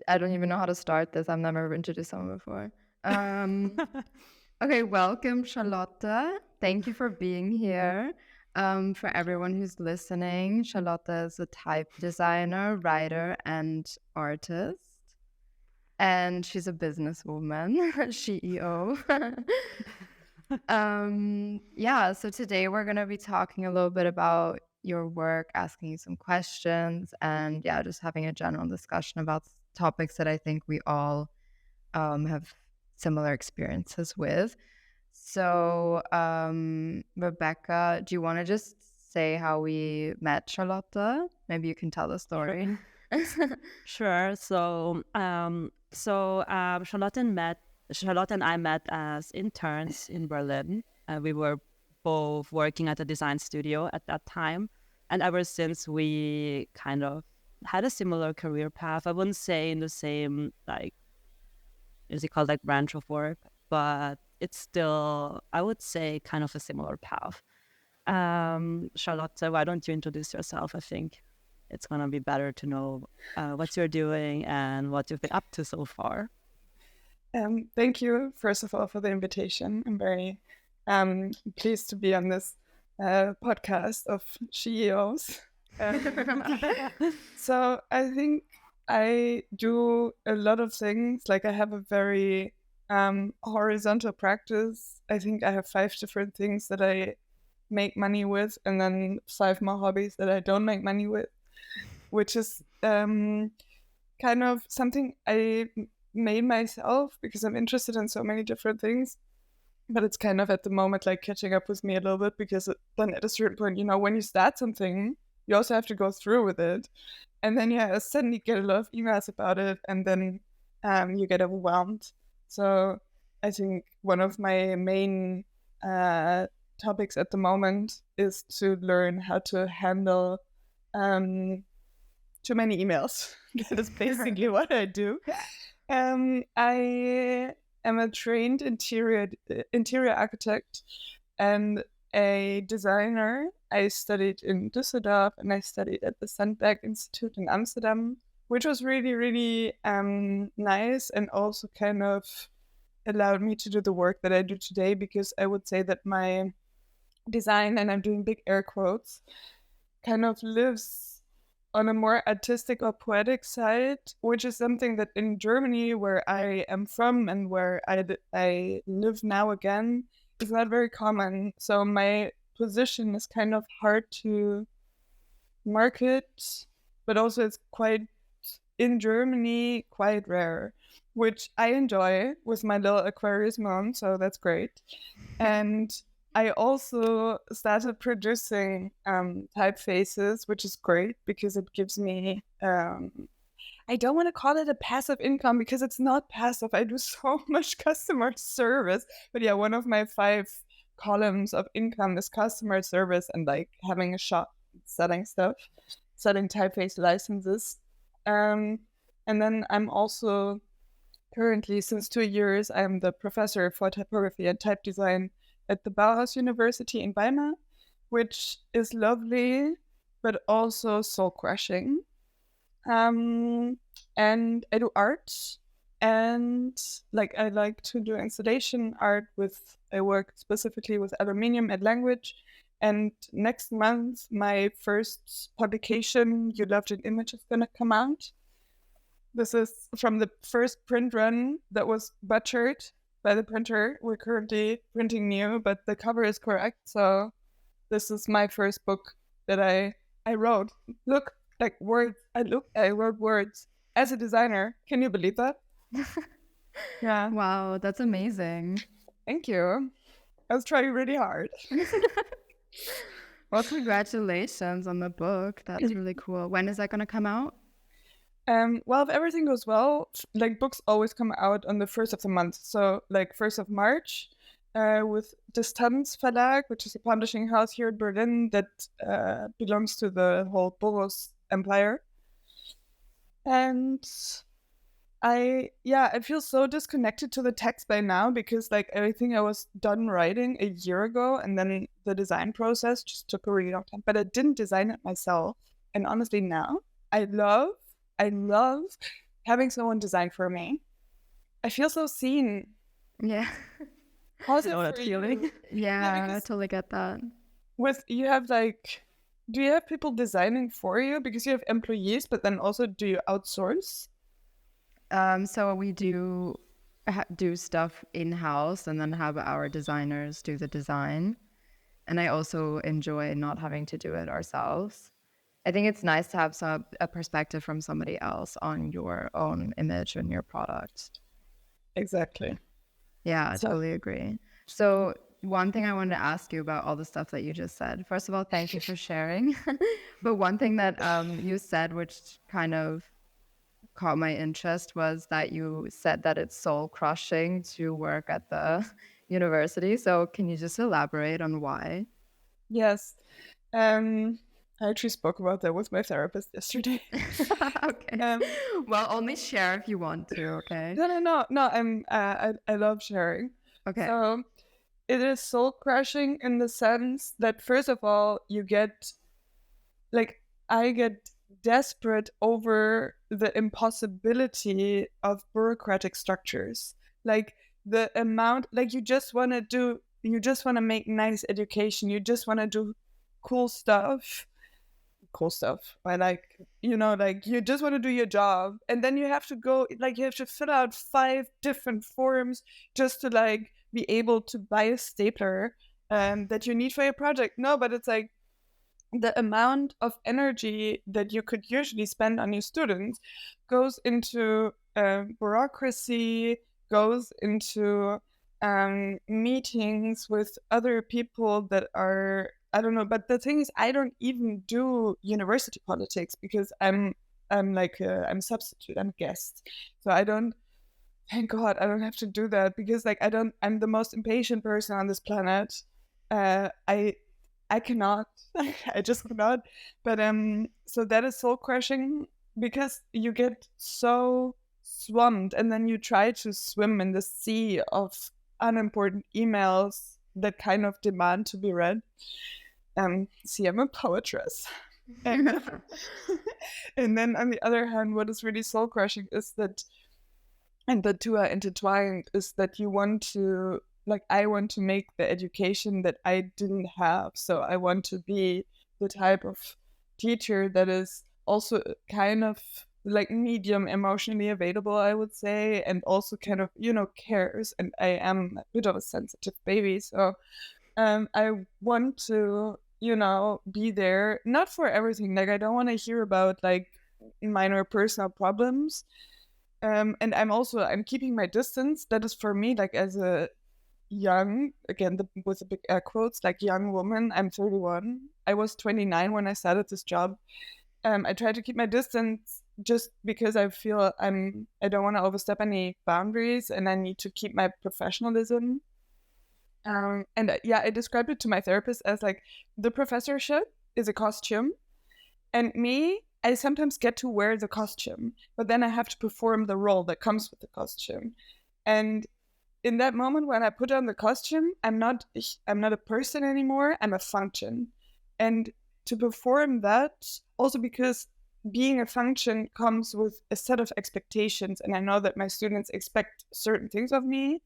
I don't even know how to start this. I've never introduced someone before. Okay, welcome, Charlotte. Thank you for being here. For everyone who's listening, Charlotte is a type designer, writer, and artist. And she's a businesswoman, CEO. So today we're going to be talking a little bit about your work, asking you some questions, and just having a general discussion about topics that I think we all have similar experiences with. So, Rebecca, do you want to just say how we met Charlotte? Maybe you can tell the story. Sure. Charlotte and I met as interns in Berlin. We were both working at a design studio at that time, and ever since we kind of had a similar career path. I wouldn't say in the same is it called branch of work, but it's still, I would say, kind of a similar path. Charlotte, why don't you introduce yourself? I think it's going to be better to know what you're doing and what you've been up to so far. Thank you, first of all, for the invitation. I'm very pleased to be on this podcast of CEOs. So I think I do a lot of things. I have a very horizontal practice. I think I have 5 different things that I make money with, and then 5 more hobbies that I don't make money with, which is kind of something I made myself because I'm interested in so many different things. But it's kind of at the moment catching up with me a little bit, because then at a certain point, when you start something, you also have to go through with it. And then you suddenly get a lot of emails about it, and then you get overwhelmed. So I think one of my main topics at the moment is to learn how to handle too many emails. That is basically what I do. I am a trained interior architect and a designer. I studied in Düsseldorf, and I studied at the Sandberg Institute in Amsterdam, which was really, really nice, and also kind of allowed me to do the work that I do today, because I would say that my design, and I'm doing big air quotes, kind of lives on a more artistic or poetic side, which is something that in Germany, where I am from and where I live now again, is not very common. So my position is kind of hard to market, but also it's quite, in Germany, quite rare, which I enjoy with my little Aquarius mom, so that's great. And I also started producing typefaces, which is great because it gives me, I don't want to call it a passive income because it's not passive. I do so much customer service. But yeah, one of my 5 columns of income is customer service and having a shop, selling stuff, selling typeface licenses. And then I'm also currently, since 2 years, I'm the professor for typography and type design at the Bauhaus University in Weimar, which is lovely, but also soul-crushing. And I do art, and I like to do installation art I work specifically with aluminium and language. And next month, my first publication, You Loved an Image, is going to come out. This is from the first print run that was butchered by the printer. We're currently printing new, but the cover is correct. So this is my first book that I wrote. Look, words. I wrote words as a designer. Can you believe that? Yeah. Wow, that's amazing. Thank you. I was trying really hard. Well, congratulations on the book. That's really cool. When is that going to come out? Well, if everything goes well, books always come out on the 1st of the month. So 1st of March, with Distanz Verlag, which is a publishing house here in Berlin that belongs to the whole Boros empire. And I feel so disconnected to the text by now, because I think I was done writing a year ago, and then the design process just took a really long time. But I didn't design it myself. And honestly, now I love having someone design for me, I feel so seen. Yeah. How's I it know that for feeling. you? Yeah, I Because totally get that. you have do you have people designing for you because you have employees, but then also do you outsource? So we do stuff in-house and then have our designers do the design. And I also enjoy not having to do it ourselves. I think it's nice to have a perspective from somebody else on your own image and your product. Exactly. Yeah, I So totally agree. So one thing I wanted to ask you about all the stuff that you just said. First of all, thank you for sharing. But one thing that you said, which kind of caught my interest, was that you said that it's soul crushing to work at the university. So can you just elaborate on why? yes, I actually spoke about that with my therapist yesterday. Okay. um, Well, only share if you want to, okay? no. I love sharing. Okay. So it is soul crushing in the sense that first of all, you get I get desperate over the impossibility of bureaucratic structures. Like the amount, you just want to make nice education, you just want to do cool stuff. Cool stuff. You just want to do your job. And then you have to go, you have to fill out 5 different forms just to be able to buy a stapler that you need for your project. No, but it's the amount of energy that you could usually spend on your students goes into bureaucracy, goes into meetings with other people that are, I don't know. But the thing is, I don't even do university politics because I'm substitute, I'm guest, so I don't. Thank God I don't have to do that because I'm the most impatient person on this planet. I cannot. I just cannot. But so that is soul crushing because you get so swamped and then you try to swim in the sea of unimportant emails that kind of demand to be read. See, I'm a poetress. and, and then on the other hand, what is really soul crushing is that, and the two are intertwined, is that you want to, I want to make the education that I didn't have. So I want to be the type of teacher that is also kind of medium emotionally available, I would say, and also kind of, cares. And I am a bit of a sensitive baby. So I want to, be there, not for everything. I don't want to hear about minor personal problems. And I'm keeping my distance. That is for me, as a young, again, with the big air quotes, young woman. I'm 31. I was 29 when I started this job. I try to keep my distance just because I feel I don't want to overstep any boundaries and I need to keep my professionalism. I described it to my therapist as the professorship is a costume, and me, I sometimes get to wear the costume, but then I have to perform the role that comes with the costume. And in that moment when I put on the costume, I'm not a person anymore, I'm a function. And to perform that, also because being a function comes with a set of expectations, and I know that my students expect certain things of me.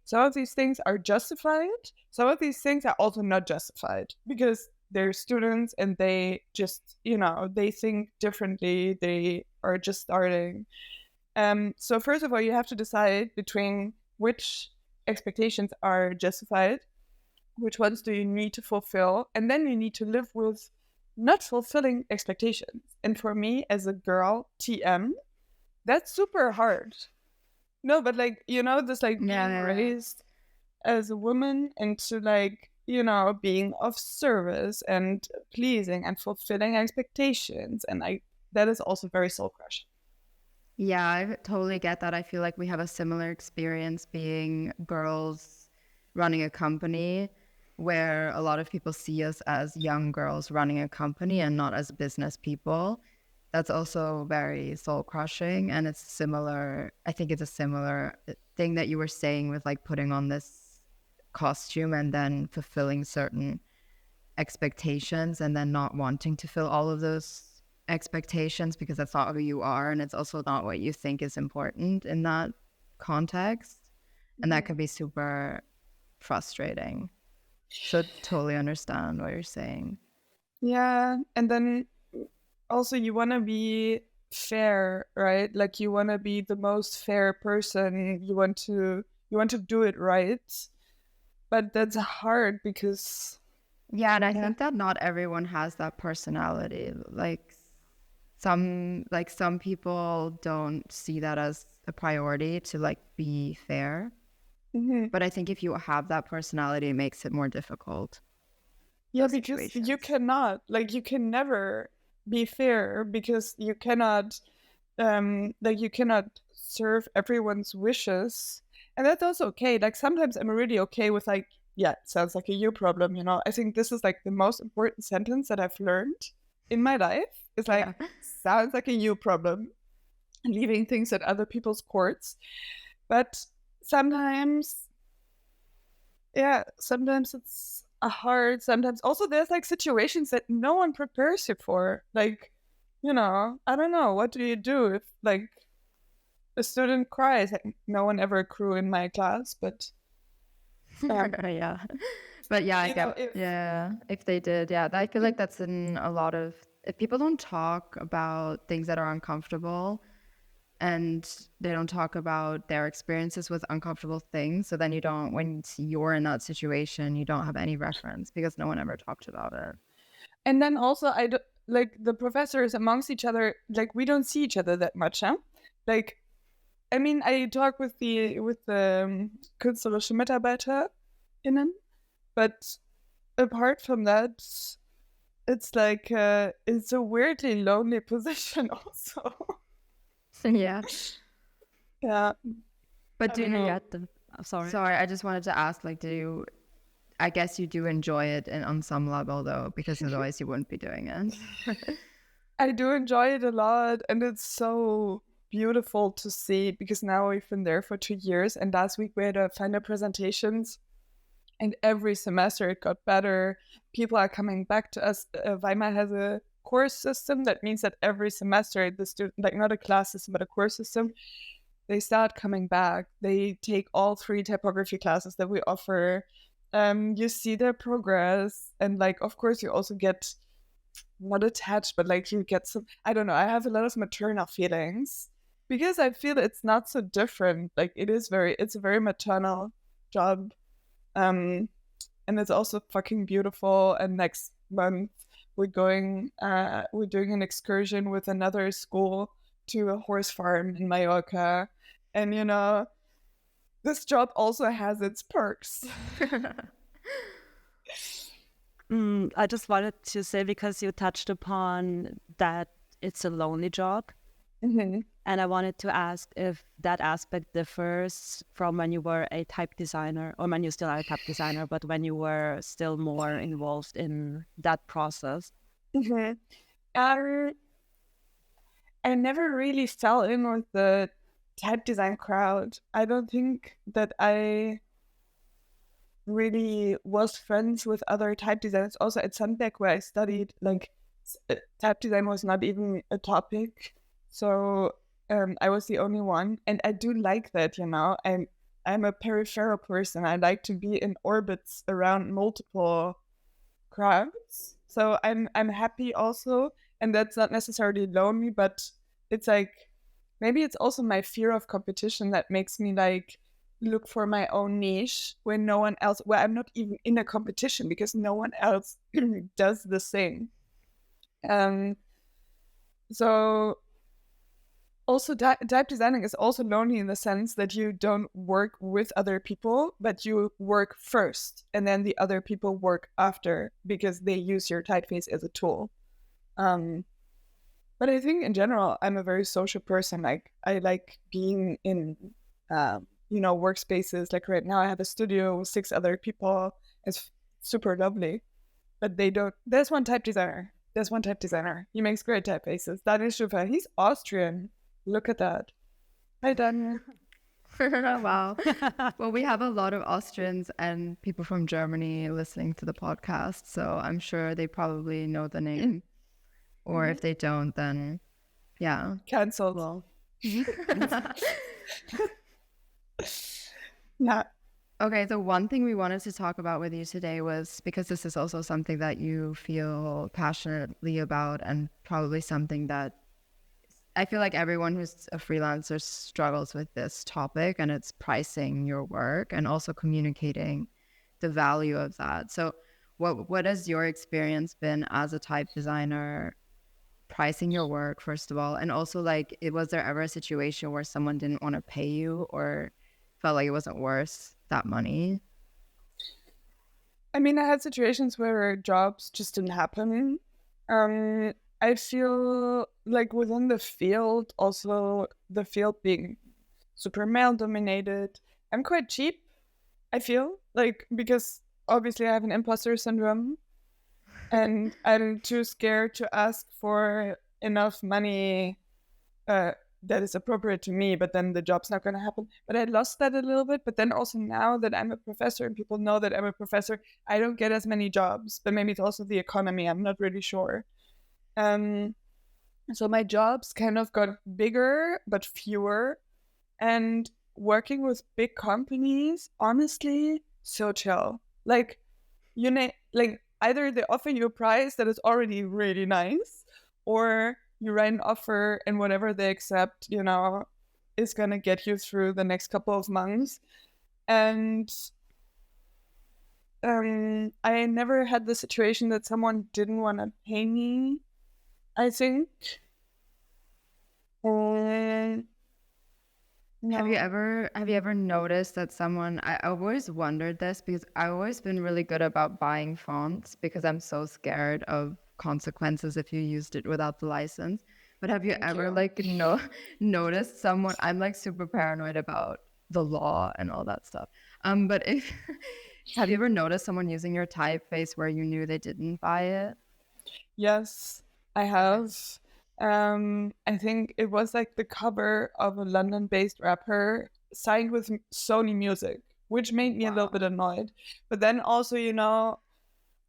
Some of these things are justified. Some of these things are also not justified because they're students and they just, they think differently. They are just starting. So first of all, you have to decide between which expectations are justified, which ones do you need to fulfill, and then you need to live with not fulfilling expectations. And for me, as a girl, TM, that's super hard. No, but this being raised as a woman into being of service and pleasing and fulfilling expectations, and that is also very soul crushing. Yeah, I totally get that. I feel like we have a similar experience being girls running a company where a lot of people see us as young girls running a company and not as business people. That's also very soul crushing. And it's similar. I think it's a similar thing that you were saying with putting on this costume and then fulfilling certain expectations and then not wanting to fill all of those expectations because that's not who you are, and it's also not what you think is important in that context. And that can be super frustrating. So totally understand what you're saying. Yeah, and then also you want to be fair, right? Like you want to be the most fair person. You want to do it right. But that's hard because Yeah, and I think that not everyone has that personality. Some people don't see that as a priority to like be fair. Mhm. But I think if you have that personality, it makes it more difficult. Yeah, Those because you situations. cannot, like, you can never be fair because you cannot, you cannot serve everyone's wishes. And that's also okay. Like, sometimes I'm really okay with, like, yeah, it sounds like a you problem, you know? I think this is, like, the most important sentence that I've learned in my life. It's like, Yeah. sounds like a you problem, leaving things at other people's courts. But sometimes sometimes it's a hard. Sometimes also there's like situations that no one prepares you for. Like, I don't know. What do you do if like a student cries? Like, no one ever grew in my class, but Yeah. But yeah, I get, if yeah, if they did, yeah, I feel like that's in a lot of, if people don't talk about things that are uncomfortable and they don't talk about their experiences with uncomfortable things, so then you don't, when you're in that situation, you don't have any reference because no one ever talked about it. and then also I do, like the professors amongst each other. Like we don't see each other that much, huh? Like, I mean, I talk with the künstlerische MitarbeiterInnen, but apart from that, it's like it's a weirdly lonely position also. Yeah. Yeah, But I do don't you, know. Get them. I'm sorry. sorry, I just wanted to ask, like, I guess you do enjoy it on some level though, because otherwise you wouldn't be doing it. I do enjoy it a lot, and it's so beautiful to see because now we've been there for 2 years, and last week we had a final presentations, and every semester it got better. People are coming back to us. Weimar has a course system that means that every semester the student, like not a class system but a course system, they start coming back. They take all 3 typography classes that we offer. You see their progress, and like of course you also get not attached, but like you get some. I don't know. I have a lot of maternal feelings because I feel it's not so different. Like it's a very maternal job, um, and it's also fucking beautiful. And next month we're doing an excursion with another school to a horse farm in Mallorca, and this job also has its perks. I just wanted to say, because you touched upon that it's a lonely job, Mhm. and I wanted to ask if that aspect differs from when you were a type designer, or when you still are a type designer, but when you were still more involved in that process. Mhm. Um, I never really fell in with the type design crowd. I don't think that I really was friends with other type designers. Also at Sandbeck, where I studied, like type design was not even a topic, so I was the only one, and I do like that. I'm a peripheral person. I like to be in orbits around multiple crowds. So I'm happy also, and that's not necessarily lonely, but it's like maybe it's also my fear of competition that makes me like look for my own niche when no one else, where I'm not even in a competition because no one else does the same. Um, so also type designing is also lonely in the sense that you don't work with other people, but you work first and then the other people work after because they use your typeface as a tool. Um, but I think in general, I'm a very social person. Like I like being in, workspaces. Like right now I have a studio with 6 other people. It's super lovely, but they don't. There's one type designer. He makes great typefaces. Daniel Schiffer. He's Austrian. Look at that. Hi, Daniel. Wow. Well, we have a lot of Austrians and people from Germany listening to the podcast, so I'm sure they probably know the name or if they don't, then yeah. Cancelled. Well, Yeah. Okay, the one thing we wanted to talk about with you today was because this is also something that you feel passionately about, and probably something that I feel like everyone who's a freelancer struggles with this topic, and it's pricing your work and also communicating the value of that. So what has your experience been as a type designer pricing your work, first of all? And also, like, was there ever a situation where someone didn't want to pay you or felt like it wasn't worth that money? I mean, I had situations where jobs just didn't happen. I feel like within the field, also the field being super male dominated, I'm quite cheap, I feel like, because obviously I have an imposter syndrome and I'm too scared to ask for enough money that is appropriate to me, but then the job's not going to happen. But I lost that a little bit. But then also now that I'm a professor and people know that I'm a professor, I don't get as many jobs. But maybe it's also the economy. I'm not really sure. So my jobs kind of got bigger, but fewer. And working with big companies, honestly, so chill. Like, like either they offer you a price that is already really nice, or you write an offer and whatever they accept, is going to get you through the next couple of months. And I never had the situation that someone didn't want to pay me, I think. No. Have you ever noticed that someone, I always wondered this because I've always been really good about buying fonts because I'm so scared of consequences if you used it without the license. But have you Thank ever you. like noticed someone, I'm like super paranoid about the law and all that stuff. But if have you ever noticed someone using your typeface where you knew they didn't buy it? Yes, I have. I think it was like the cover of a London-based rapper signed with Sony Music, which made me a little bit annoyed. But then also,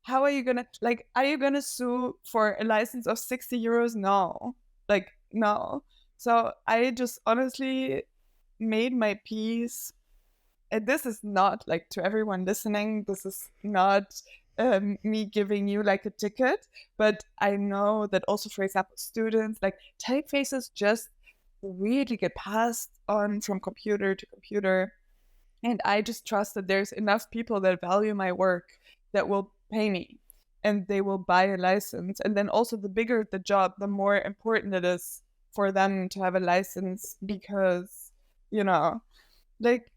how are you gonna are you gonna sue for a license of 60 euros? No. No. So I just honestly made my peace. And this is not like, to everyone listening, this is not me giving you like a ticket, but I know that also, for example, students, like, typefaces just really get passed on from computer to computer. And I just trust that there's enough people that value my work that will pay me and they will buy a license. And then also, the bigger the job, the more important it is for them to have a license, because, like,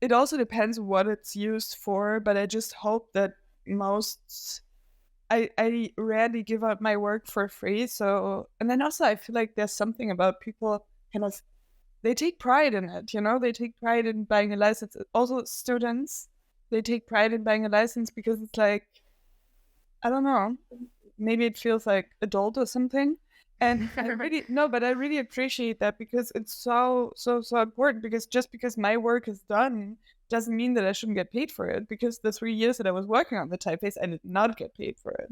it also depends what it's used for, but I just hope that I rarely give out my work for free. So, and then also I feel like there's something about people kind of, they take pride in it, they take pride in buying a license. Also students, they take pride in buying a license because it's like, I don't know, maybe it feels like adult or something. And I really appreciate that, because it's so important, because just because my work is done doesn't mean that I shouldn't get paid for it, because the 3 years that I was working on the typeface, I did not get paid for it.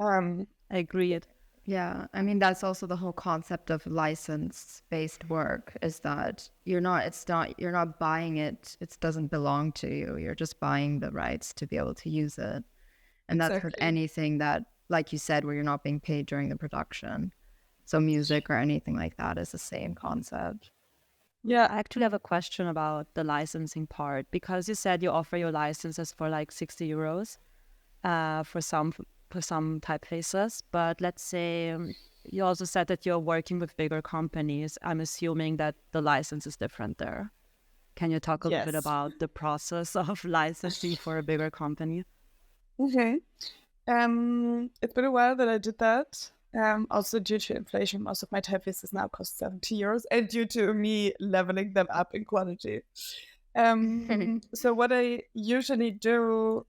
I agree. Yeah, I mean, that's also the whole concept of license-based work, is that you're not buying it. It doesn't belong to you. You're just buying the rights to be able to use it. And that's for Exactly. anything that, like you said, where you're not being paid during the production. So music or anything like that is the same concept. Yeah. I actually have a question about the licensing part, because you said you offer your licenses for like 60 euros for some typefaces. But let's say you also said that you're working with bigger companies. I'm assuming that the license is different there. Can you talk a little bit Yes. about the process of licensing for a bigger company? Okay. It's been a while that I did that. Also, due to inflation, most of my typefaces now cost 70 euros, and due to me leveling them up in quality. So what I usually do,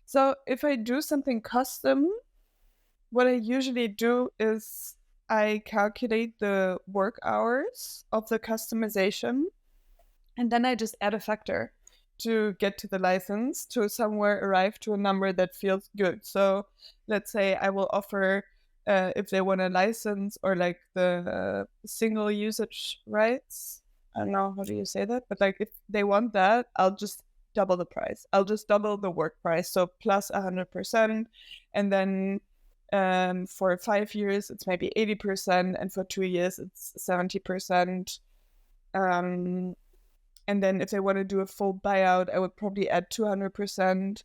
so if I do something custom, what I usually do is I calculate the work hours of the customization, and then I just add a factor to get to the license, to somewhere arrive to a number that feels good. So let's say I will offer if they want a license or like the single usage rights. I don't know, how do you say that? But like if they want that, I'll just double the price. I'll just double the work price. So plus 100%. And then for 5 years, it's maybe 80%. And for 2 years, it's 70%. And then if they want to do a full buyout, I would probably add 200%.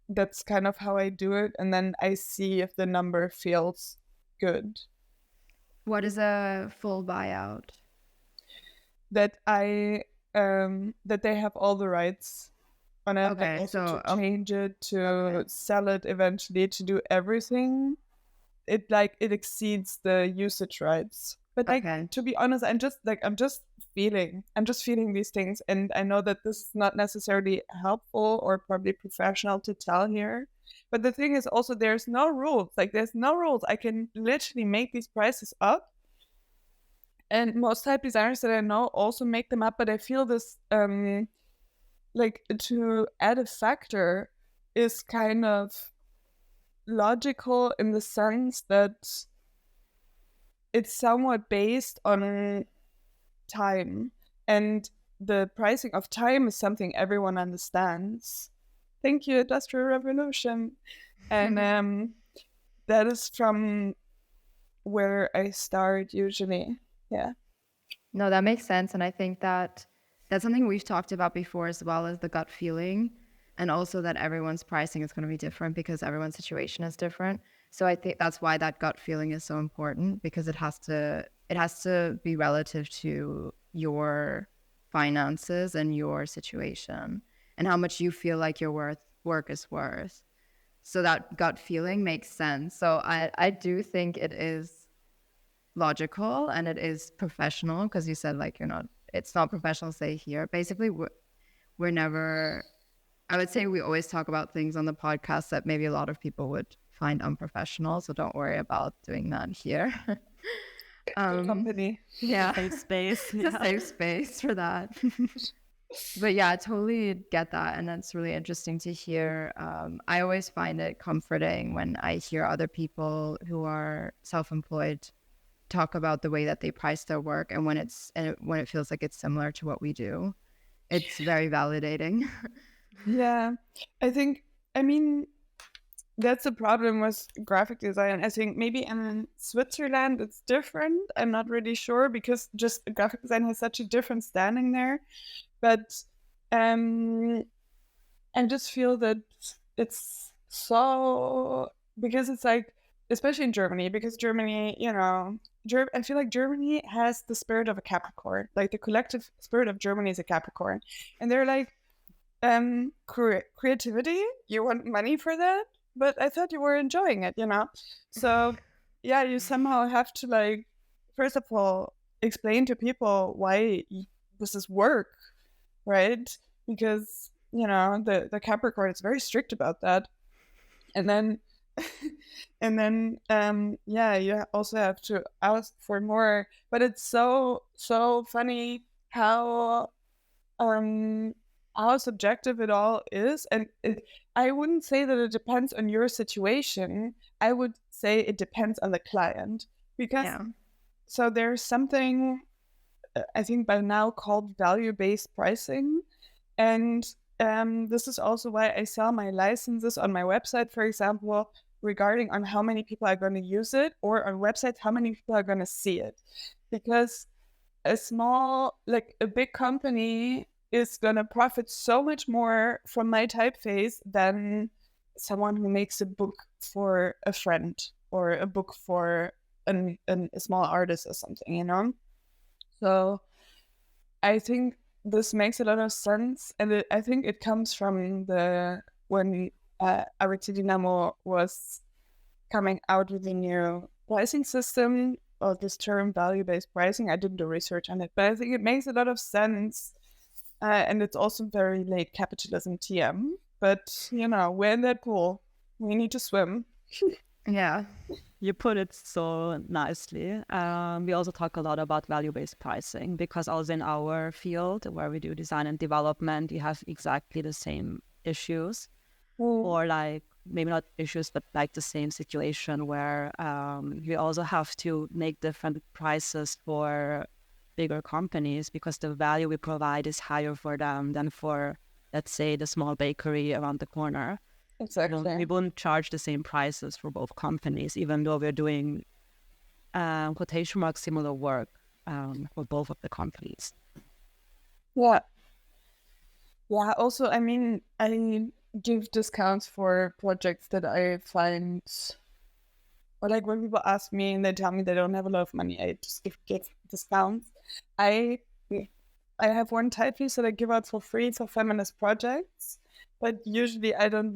That's kind of how I do it. And then I see if the number feels good. What is a full buyout? That they have all the rights on it. Okay, and also so to change it, to okay. sell it eventually, to do everything. It exceeds the usage rights. But like Okay. to be honest, I'm just feeling these things, and I know that this is not necessarily helpful or probably professional to tell here. But the thing is also there's no rules. Like there's no rules. I can literally make these prices up. And most type designers that I know also make them up, but I feel this like to add a factor is kind of logical in the sense that it's somewhat based on time, and the pricing of time is something everyone understands. Thank you, Industrial Revolution. And that is from where I start usually. Yeah. No, that makes sense. And I think that that's something we've talked about before as well, as the gut feeling. And also that everyone's pricing is going to be different because everyone's situation is different. So I think that's why that gut feeling is so important, because it has to be relative to your finances and your situation and how much you feel like your work is worth. So that gut feeling makes sense. So I do think it is logical and it is professional, because you said like it's not professional, say here. Basically, we're never, I would say we always talk about things on the podcast that maybe a lot of people would find unprofessional. So don't worry about doing that here. Good company. Yeah. Safe space. It's a safe space for that. But yeah, I totally get that. And that's really interesting to hear. I always find it comforting when I hear other people who are self-employed talk about the way that they price their work, and when it feels like it's similar to what we do, it's very validating. Yeah, I mean, that's the problem with graphic design. I think maybe in Switzerland it's different. I'm not really sure, because just graphic design has such a different standing there. But I just feel that it's so, because it's like, especially in Germany, because Germany, I feel like Germany has the spirit of a Capricorn. Like the collective spirit of Germany is a Capricorn. And they're like, creativity, you want money for that? But I thought you were enjoying it, So yeah, you somehow have to, like, first of all, explain to people why this is work, right? Because, the Capricorn is very strict about that. And then yeah, you also have to ask for more. But it's so funny how subjective it all is. And I wouldn't say that it depends on your situation. I would say it depends on the client, because so there's something I think by now called value-based pricing. And this is also why I sell my licenses on my website, for example, regarding on how many people are going to use it, or on websites, how many people are going to see it. Because a big company is going to profit so much more from my typeface than someone who makes a book for a friend, or a book for a small artist or something, So I think this makes a lot of sense, and I think it comes from when Arete Dynamo was coming out with a new pricing system, or this term value-based pricing. I didn't do research on it, but I think it makes a lot of sense, and it's also very late capitalism TM. But we're in that pool. We need to swim. Yeah. You put it so nicely. We also talk a lot about value-based pricing, because also in our field where we do design and development, you have exactly the same issues. Or like maybe not issues, but like the same situation where we also have to make different prices for bigger companies because the value we provide is higher for them than for, let's say, the small bakery around the corner. Exactly. We won't charge the same prices for both companies, even though we're doing quotation mark similar work for both of the companies. Yeah. Yeah. Also, I mean, I give discounts for projects that I find, or like when people ask me and they tell me they don't have a lot of money, I just give discounts. I I have one typeface that I give out for free for feminist projects, but usually I don't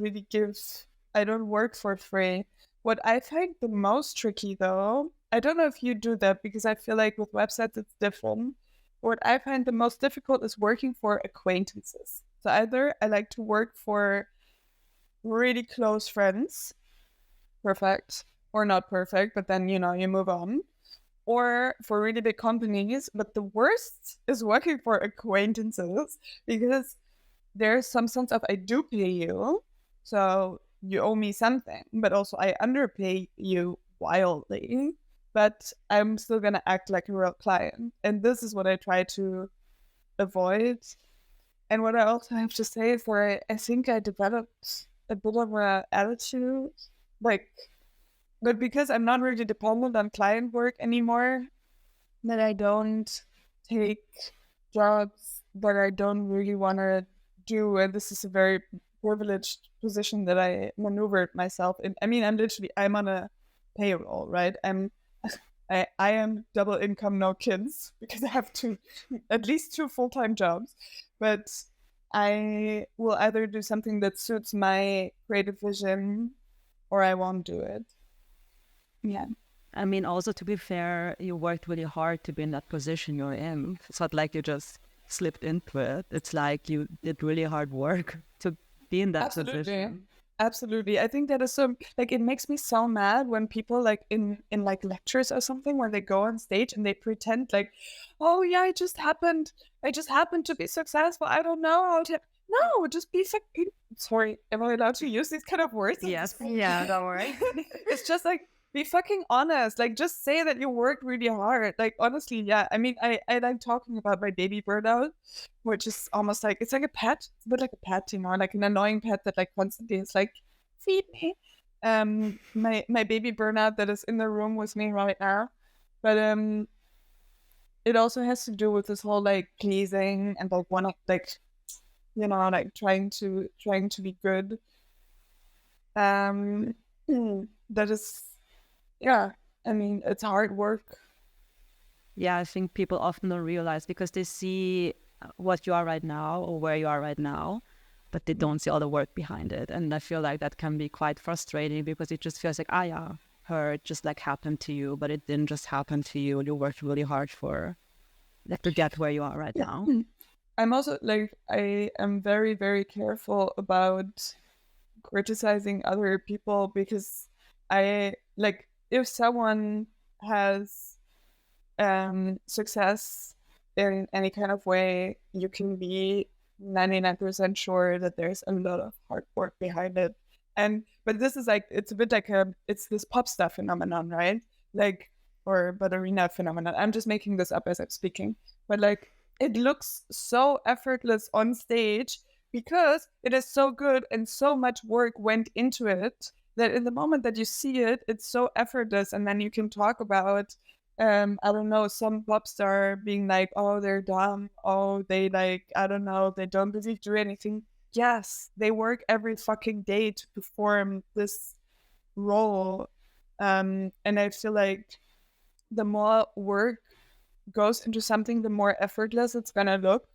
work for free. What I find the most tricky though, I don't know if you do that because I feel like with websites it's different. What I find the most difficult is working for acquaintances. So either I like to work for really close friends, perfect, or not perfect, but then, you move on, or for really big companies. But the worst is working for acquaintances because there's some sense of I do pay you, so you owe me something, but also I underpay you wildly, but I'm still gonna act like a real client. And this is what I try to avoid. And what I also have to say is where I think I developed a bit of an attitude, like, but because I'm not really dependent on client work anymore, that I don't take jobs that I don't really want to do. And this is a very privileged position that I maneuvered myself in. I mean, I'm on a payroll, right? I am double income, no kids, because I have at least two full-time jobs. But I will either do something that suits my creative vision or I won't do it. Yeah. I mean, also to be fair, you worked really hard to be in that position you're in. It's not like you just slipped into it. It's like you did really hard work to be in that position. Absolutely. I think that is so, like, it makes me so mad when people like in like lectures or something where they go on stage and they pretend like, oh yeah, I just happened to be successful. I don't know how to. No, just be sorry, am I allowed to use these kind of words? Yes. Yeah, don't worry. It's just like, be fucking honest. Like, just say that you worked really hard. Like, honestly, yeah. I mean, I like talking about my baby burnout, which is almost like, it's like a pet. It's a bit like a pet, like an annoying pet that like constantly is like, feed me. My baby burnout that is in the room with me right now. But it also has to do with this whole like pleasing and like like trying to be good. That is, yeah, I mean, it's hard work. Yeah, I think people often don't realize because they see what you are right now or where you are right now, but they don't see all the work behind it. And I feel like that can be quite frustrating because it just feels like, yeah, it just like happened to you, but it didn't just happen to you. You worked really hard for like to get where you are right now. I'm also like, I am very, very careful about criticizing other people because I like, if someone has success in any kind of way, you can be 99% sure that there's a lot of hard work behind it. But this is like, it's a bit like it's this pop star phenomenon, right? Like, or ballerina phenomenon. I'm just making this up as I'm speaking. But like, it looks so effortless on stage because it is so good and so much work went into it that in the moment that you see it, it's so effortless. And then you can talk about, I don't know, some pop star being like, oh, they're dumb. Oh, they like, I don't know, they don't really do anything. Yes, they work every fucking day to perform this role. And I feel like the more work goes into something, the more effortless it's gonna look.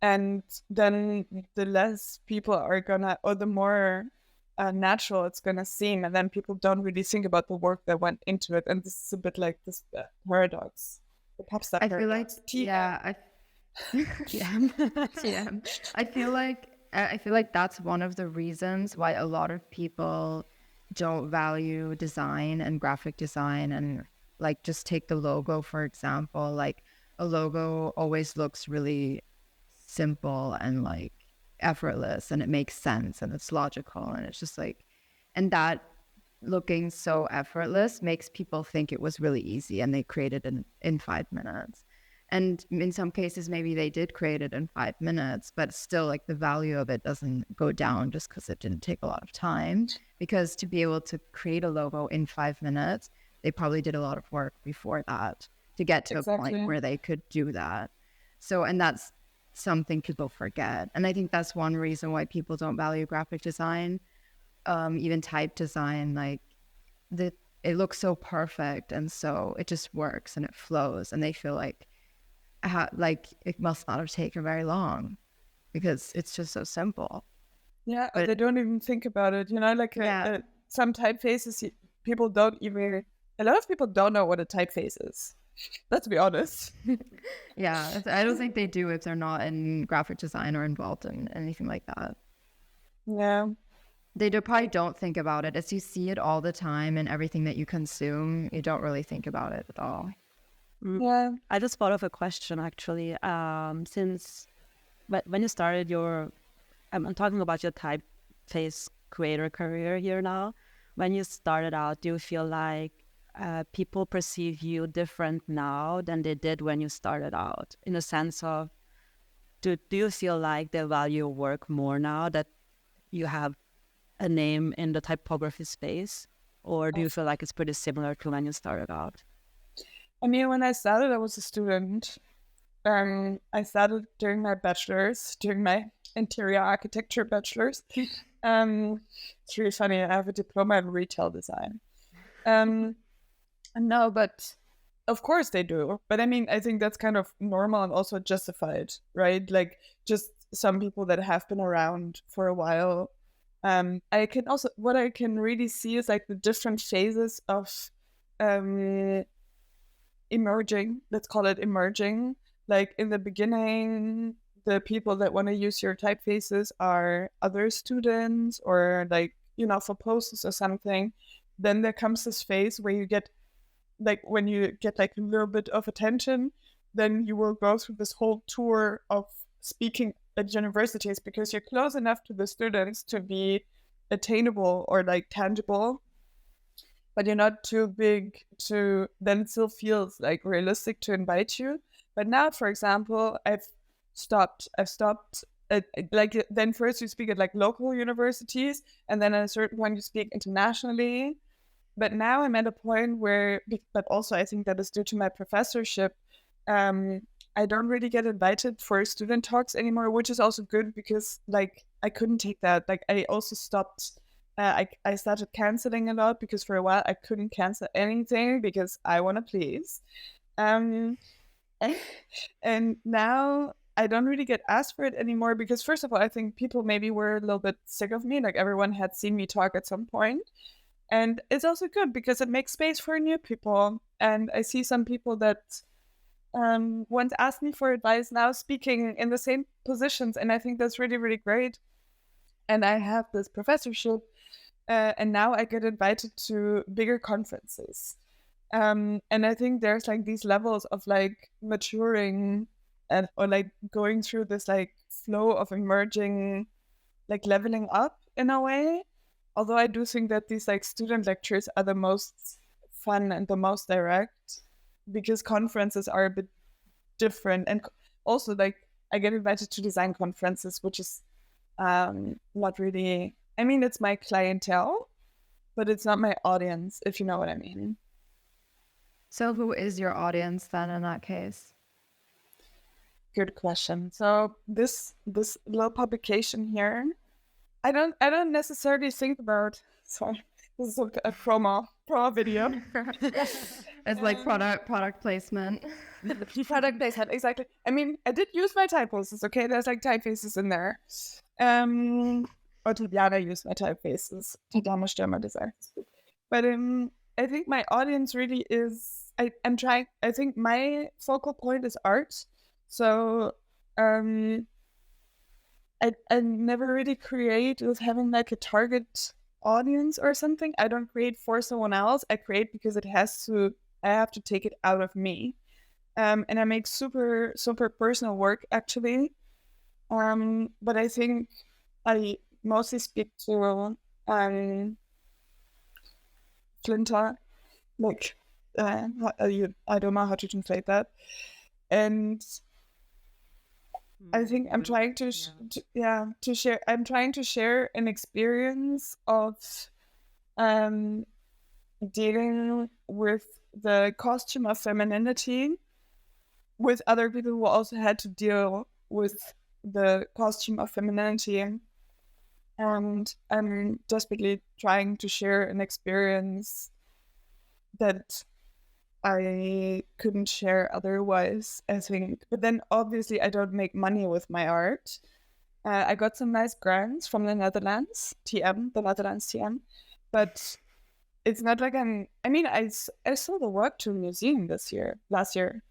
And then the less people are gonna, or the more natural it's gonna seem, and then people don't really think about the work that went into it. And this is a bit like this paradox, the pop star paradox. Yeah, yeah. I feel like that's one of the reasons why a lot of people don't value design and graphic design. And like, just take the logo, for example. Like, a logo always looks really simple and like effortless and it makes sense and it's logical and it's just like, and that looking so effortless makes people think it was really easy and they created it in 5 minutes. And in some cases, maybe they did create it in 5 minutes, but still like the value of it doesn't go down just because it didn't take a lot of time. Because to be able to create a logo in 5 minutes, they probably did a lot of work before that to get to a point where they could do that. So, and that's something people forget. And I think that's one reason why people don't value graphic design, even type design, like it looks so perfect. And so it just works and it flows and they feel like it must not have taken very long because it's just so simple. Yeah, but they don't even think about it. Like some typefaces, people don't even, a lot of people don't know what a typeface is. Let's be honest. Yeah, I don't think they do if they're not in graphic design or involved in anything like that. Yeah. They probably don't think about it. As you see it all the time in everything that you consume, you don't really think about it at all. Yeah. I just thought of a question actually. Since when you started I'm talking about your typeface creator career here now. When you started out, do you feel like people perceive you different now than they did when you started out? In the sense of, do you feel like they value your work more now that you have a name in the typography space? Or do you feel like it's pretty similar to when you started out? I mean, when I started, I was a student. I started during my bachelor's, during my interior architecture bachelor's. It's really funny. I have a diploma in retail design. No, but of course they do. But I mean, I think that's kind of normal and also justified, right? Like just some people that have been around for a while. What I can really see is like the different phases of emerging. Let's call it emerging. Like in the beginning, the people that want to use your typefaces are other students or like, for posters or something. Then there comes this phase where you get like, when you get like a little bit of attention, then you will go through this whole tour of speaking at universities because you're close enough to the students to be attainable or like tangible, but you're not too big to then it still feels like realistic to invite you. But now, for example, I've stopped like then first you speak at like local universities and then at a certain point you speak internationally. But now I'm at a point where, but also I think that is due to my professorship, I don't really get invited for student talks anymore, which is also good because like I couldn't take that. Like I also stopped, I started canceling a lot because for a while I couldn't cancel anything because I want to please. And now I don't really get asked for it anymore because first of all, I think people maybe were a little bit sick of me. Like everyone had seen me talk at some point. And it's also good because it makes space for new people. And I see some people that once asked me for advice now speaking in the same positions. And I think that's really, really great. And I have this professorship. And now I get invited to bigger conferences. And I think there's like these levels of like maturing or like going through this like flow of emerging, like leveling up in a way. Although I do think that these like student lectures are the most fun and the most direct because conferences are a bit different. And also like I get invited to design conferences, which is not really, I mean, it's my clientele, but it's not my audience, if you know what I mean. So who is your audience then in that case? Good question. So this little publication here, I don't necessarily think about. Sorry, this is a promo video. It's like product placement. Product placement, exactly. I mean, I did use my typefaces. Okay, there's like typefaces in there. Or Tatjana used my typefaces. Tatjana Stürmer design. But I think my audience really is. I'm trying. I think my focal point is art. So I never really create with having like a target audience or something. I don't create for someone else. I create because I have to take it out of me. And I make super, super personal work actually. But I think I mostly speak to Flinta, like I don't know how to translate that, and I think I'm trying to share. I'm trying to share an experience of dealing with the costume of femininity with other people who also had to deal with the costume of femininity, and I'm desperately trying to share an experience that I couldn't share otherwise, I think. But then obviously I don't make money with my art. I got some nice grants from the Netherlands, the Netherlands TM, but it's not like I sold the work to a museum last year.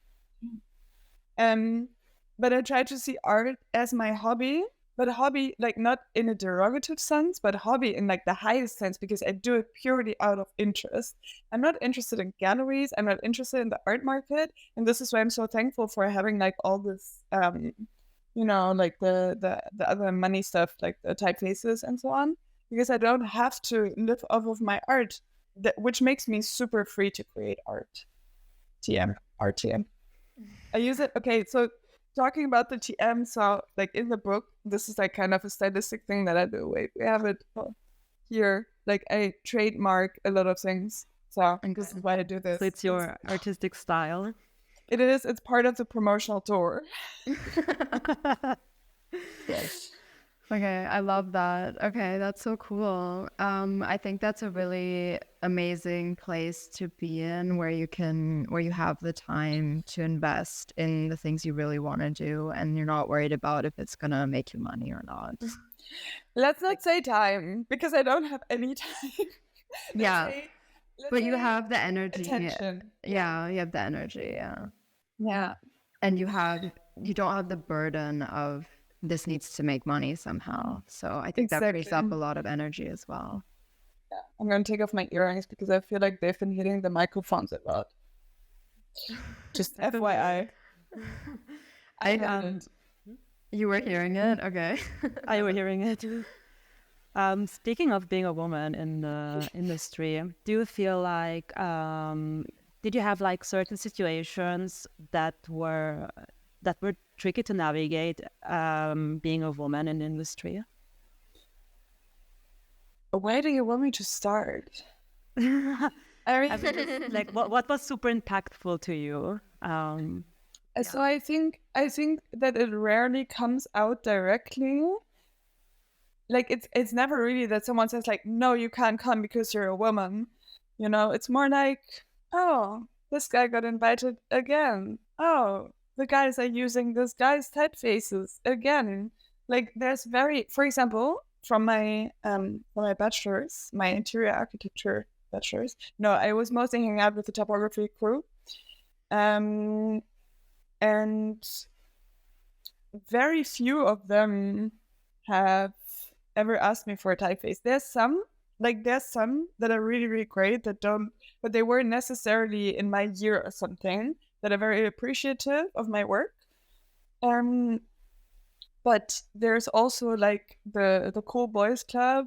But I try to see art as my hobby, but a hobby like not in a derogative sense, but a hobby in like the highest sense, because I do it purely out of interest. I'm not interested in galleries. I'm not interested in the art market, and this is why I'm so thankful for having like all this, like the other money stuff, like the typefaces and so on, because I don't have to live off of my art, which makes me super free to create art. RTM. I use it. Okay, so talking about the TM, so like in the book, this is like kind of a stylistic thing that I do. Wait, we have it here. Like I trademark a lot of things. So this is why I do this. So it's your artistic style. It is. It's part of the promotional tour. Yes. Okay, I love that. Okay, that's so cool. I think that's a really amazing place to be in, where you have the time to invest in the things you really want to do, and you're not worried about if it's gonna make you money or not. Let's not say time, because I don't have any time. Yeah, but you have the energy. Attention. Yeah, you have the energy. Yeah. Yeah. And you don't have the burden of this needs to make money somehow. So I think that frees up a lot of energy as well. Yeah. I'm going to take off my earrings because I feel like they've been hitting the microphones a lot. Just FYI. I haven't. You were hearing it? Okay. I were hearing it. Speaking of being a woman in the industry, do you feel like, did you have like certain situations that were tricky to navigate, being a woman in the industry? Where do you want me to start? Like what was super impactful to you? So I think that it rarely comes out directly. Like it's never really that someone says like, no, you can't come because you're a woman. It's more like, oh, this guy got invited again. Oh, the guys are using this guy's typefaces again. Like there's for example, from my bachelor's, my interior architecture bachelor's. No, I was mostly hanging out with the typography crew. And very few of them have ever asked me for a typeface. There's some that are really, really great but they weren't necessarily in my year or something, that are very appreciative of my work. But there's also like the cool boys club.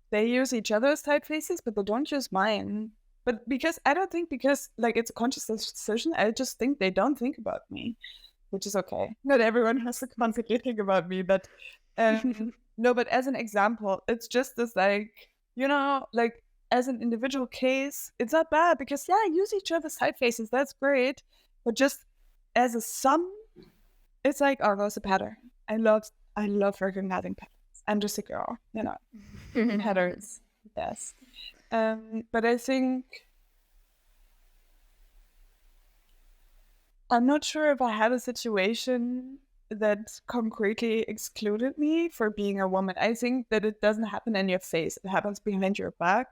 They use each other's typefaces, but they don't use mine. But I don't think because like it's a conscious decision, I just think they don't think about me, which is okay. Not everyone has to constantly think about me, but no, but as an example, it's just this like, like as an individual case, it's not bad because use each other's typefaces, that's great. But just as a sum, it's like, oh, there's a pattern. I love recognizing patterns. I'm just a girl, patterns, yes. But I think I'm not sure if I had a situation that concretely excluded me for being a woman. I think that it doesn't happen in your face. It happens behind your back.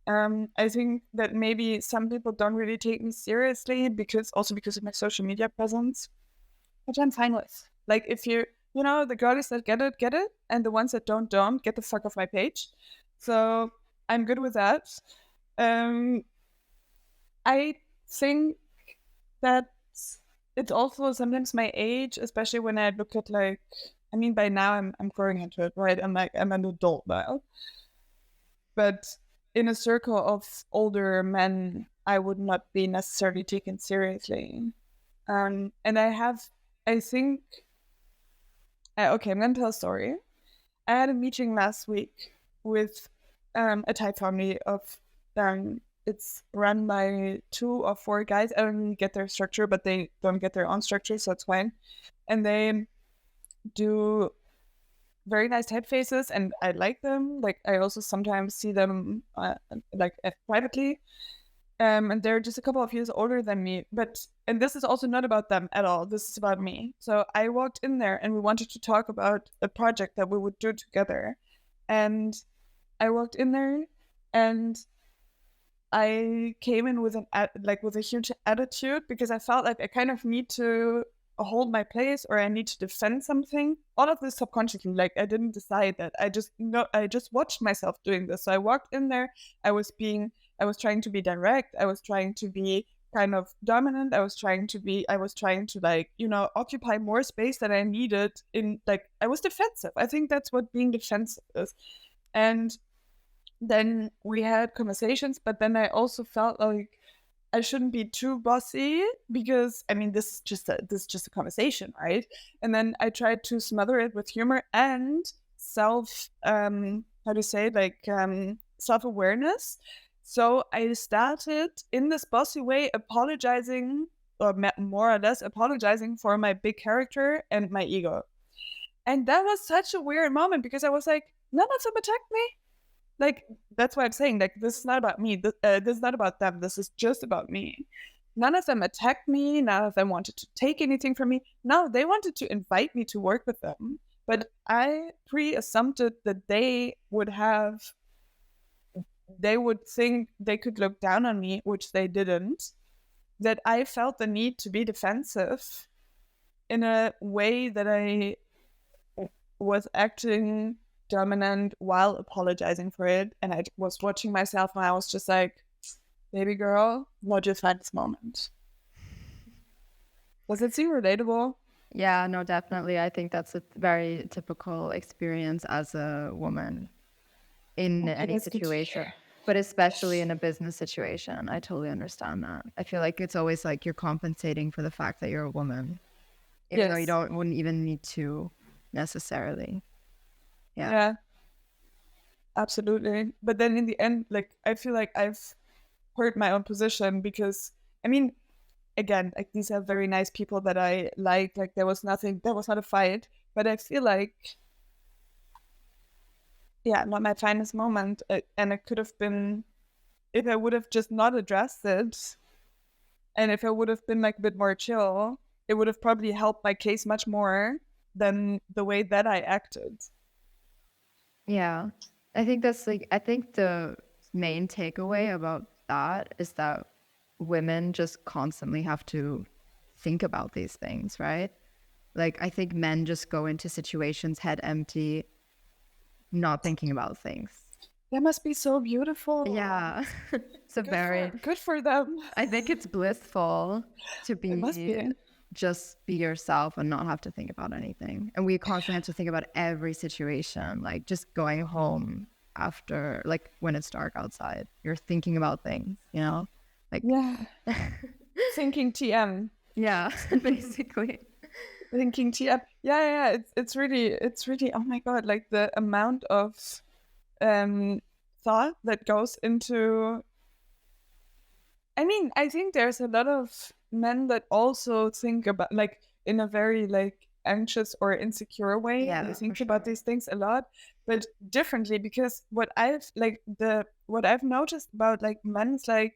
I think that maybe some people don't really take me seriously because of my social media presence, which I'm fine with. Like if the girlies that get it, and the ones that don't get the fuck off my page. So I'm good with that. I think that it's also sometimes my age, especially when I look at like I mean, by now I'm growing into it, right? I'm an adult now. But in a circle of older men, I would not be necessarily taken seriously. And I think, okay, I'm going to tell a story. I had a meeting last week with a Thai family of, it's run by 2 or 4 guys. I don't really get their structure, but they don't get their own structure, so it's fine. And they do very nice typefaces, and I like them. Like, I also sometimes see them privately. And they're just a couple of years older than me. And this is also not about them at all. This is about me. So I walked in there and we wanted to talk about a project that we would do together. And I walked in there and I came in with with a huge attitude, because I felt like I kind of need to hold my place, or I need to defend something. All of this subconsciously, like, I didn't decide that. I just watched myself doing this. So I walked in there. I was trying to be direct. I was trying to be kind of dominant. I was trying to like, occupy more space that I needed. I was defensive. I think that's what being defensive is. And then we had conversations, but then I also felt like I shouldn't be too bossy, because I mean, this is just a conversation, right? And then I tried to smother it with humor and self-awareness. So I started in this bossy way apologizing, or more or less apologizing for my big character and my ego. And that was such a weird moment, because I was like, none of them attacked me. Like, that's why I'm saying, like, this is not about me. This is not about them. This is just about me. None of them attacked me. None of them wanted to take anything from me. No, they wanted to invite me to work with them. But I pre-assumed that they would think they could look down on me, which they didn't. That I felt the need to be defensive in a way that I was acting dominant while apologizing for it. And I was watching myself and I was just like, baby girl, what you find this moment? Does it seem relatable? Yeah, no, definitely. I think that's a very typical experience as a woman in any situation, but especially in a business situation. I totally understand that. I feel like it's always like you're compensating for the fact that you're a woman, even though you wouldn't even need to necessarily. Yeah, absolutely. But then in the end, like, I feel like I've hurt my own position, because, I mean, again, like, these are very nice people that I like. Like, there was not a fight, but I feel like, yeah, not my finest moment. And it could have been, if I would have just not addressed it, and if I would have been like a bit more chill, it would have probably helped my case much more than the way that I acted. Yeah. I think the main takeaway about that is that women just constantly have to think about these things, right? Like, I think men just go into situations head empty, not thinking about things. That must be so beautiful. Yeah. Good for them. I think it's blissful to just be yourself and not have to think about anything. And we constantly have to think about every situation, like just going home after, like, when it's dark outside, you're thinking about things, like, yeah. Thinking TM. Yeah, basically. Thinking TM. Yeah. It's really, oh my God, like the amount of thought that goes into, I mean, I think there's a lot of men that also think about, like, in a very, like, anxious or insecure way. Yeah, they think about these things a lot, but differently, because what I've noticed about, like, men is, like,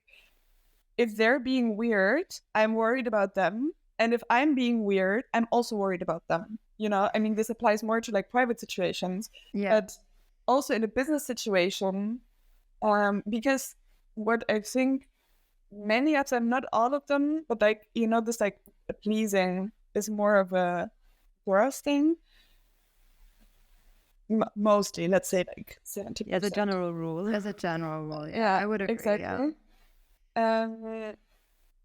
if they're being weird, I'm worried about them. And if I'm being weird, I'm also worried about them. I mean, this applies more to, like, private situations, but also in a business situation, because what I think many of them, not all of them, but, like, this, like, pleasing is more of a gross thing. Mostly, let's say, like 70%. Yeah, the general rule. As a general rule, yeah, I would agree. Exactly.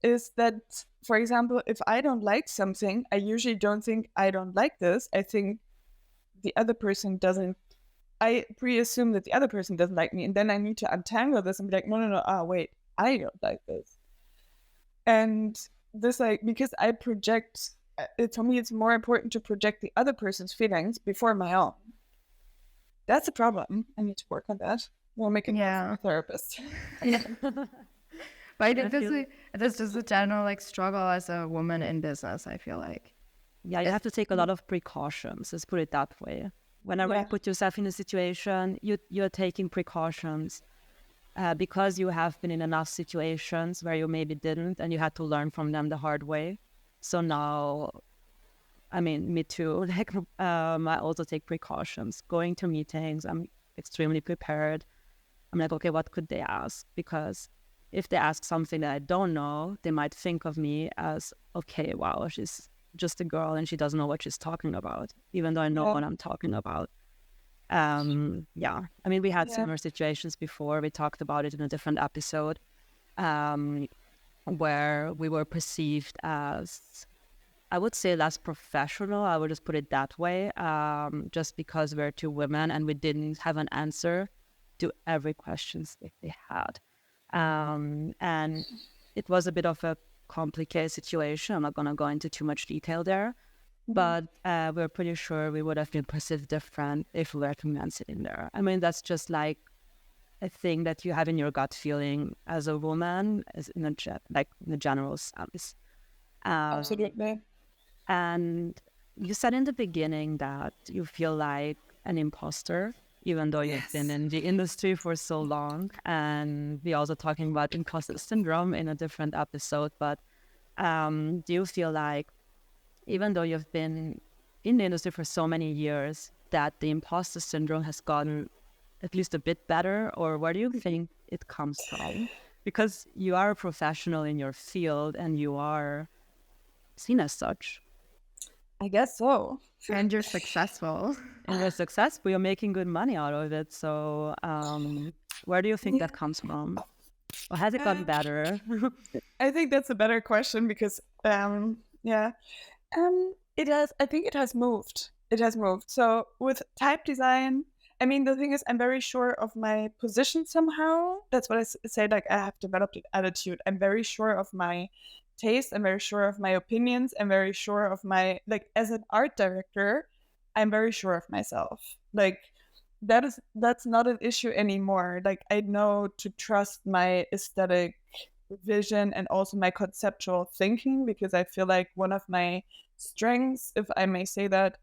Is that, for example, if I don't like something, I usually don't think I don't like this. I think the other person doesn't, I pre-assume that the other person doesn't like me, and then I need to untangle this and be like, no, wait, I don't like this. And this, like, because I project, for me, it's more important to project the other person's feelings before my own. That's a problem. I need to work on that. We'll make it a therapist. But I think this is a general like struggle as a woman in business, I feel like. Yeah, you have to take a lot of precautions. Let's put it that way. Whenever you put yourself in a situation, you're taking precautions because you have been in enough situations where you maybe didn't, and you had to learn from them the hard way. So now, I mean, me too. Like, I also take precautions. Going to meetings, I'm extremely prepared. I'm like, okay, what could they ask? Because if they ask something that I don't know, they might think of me as, okay, wow, she's just a girl and she doesn't know what she's talking about, even though I know what I'm talking about. I mean, we had similar situations before. We talked about it in a different episode, where we were perceived as, I would say, less professional. I would just put it that way, just because we're two women and we didn't have an answer to every question that they had. And it was a bit of a complicated situation. I'm not going to go into too much detail there, but we're pretty sure we would have been perceived different if we were two men sitting there. I mean, that's just like a thing that you have in your gut feeling as a woman, as in a general sense. Absolutely. And you said in the beginning that you feel like an imposter, even though you've been in the industry for so long. And we're also talking about imposter syndrome in a different episode. But do you feel like, even though you've been in the industry for so many years, that the imposter syndrome has gotten at least a bit better? Or where do you think it comes from? Because you are a professional in your field and you are seen as such. I guess so. And you're successful. And you're successful. You're making good money out of it. So where do you think that comes from? Or has it gotten better? I think that's a better question because, it has. I think it has moved. It has moved. So with type design, I mean, the thing is, I'm very sure of my position somehow. That's what I say. Like, I have developed an attitude. I'm very sure of my taste. I'm very sure of my opinions. I'm very sure of my, like, as an art director, I'm very sure of myself. Like, that's not an issue anymore. Like, I know to trust my aesthetic vision and also my conceptual thinking, because I feel like one of my strengths, if I may say that,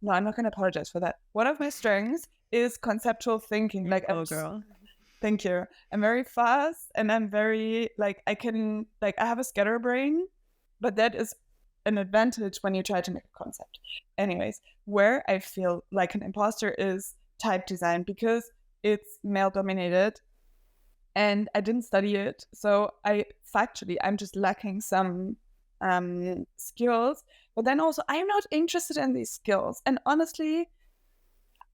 no, I'm not going to apologize for that. One of my strengths is conceptual thinking. Like, girl. Thank you. I'm very fast and I'm very, like, I have a scatterbrain, but that is an advantage when you try to make a concept. Anyways, where I feel like an imposter is type design, because it's male dominated and I didn't study it. So I'm just lacking some skills, but then also I'm not interested in these skills. And honestly,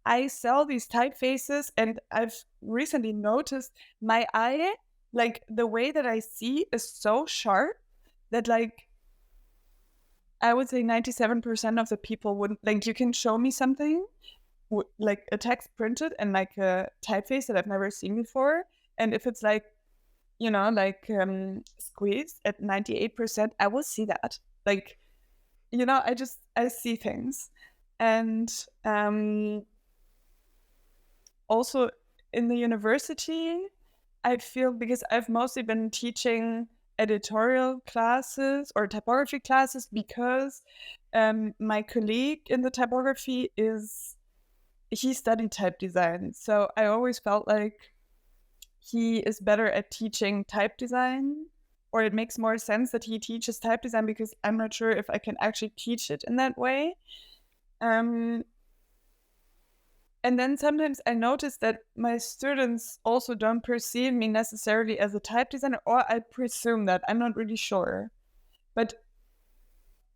I sell these typefaces, and I've recently noticed my eye, like the way that I see is so sharp that, like, I would say 97% of the people wouldn't, like, you can show me something, like a text printed and like a typeface that I've never seen before. And if it's like, squeezed at 98%, I will see that. Like, I see things. And also in the university, I feel, because I've mostly been teaching editorial classes or typography classes, because my colleague in the typography he studied type design. So I always felt like he is better at teaching type design, or it makes more sense that he teaches type design, because I'm not sure if I can actually teach it in that way. And then sometimes I notice that my students also don't perceive me necessarily as a type designer, or I presume that. I'm not really sure. But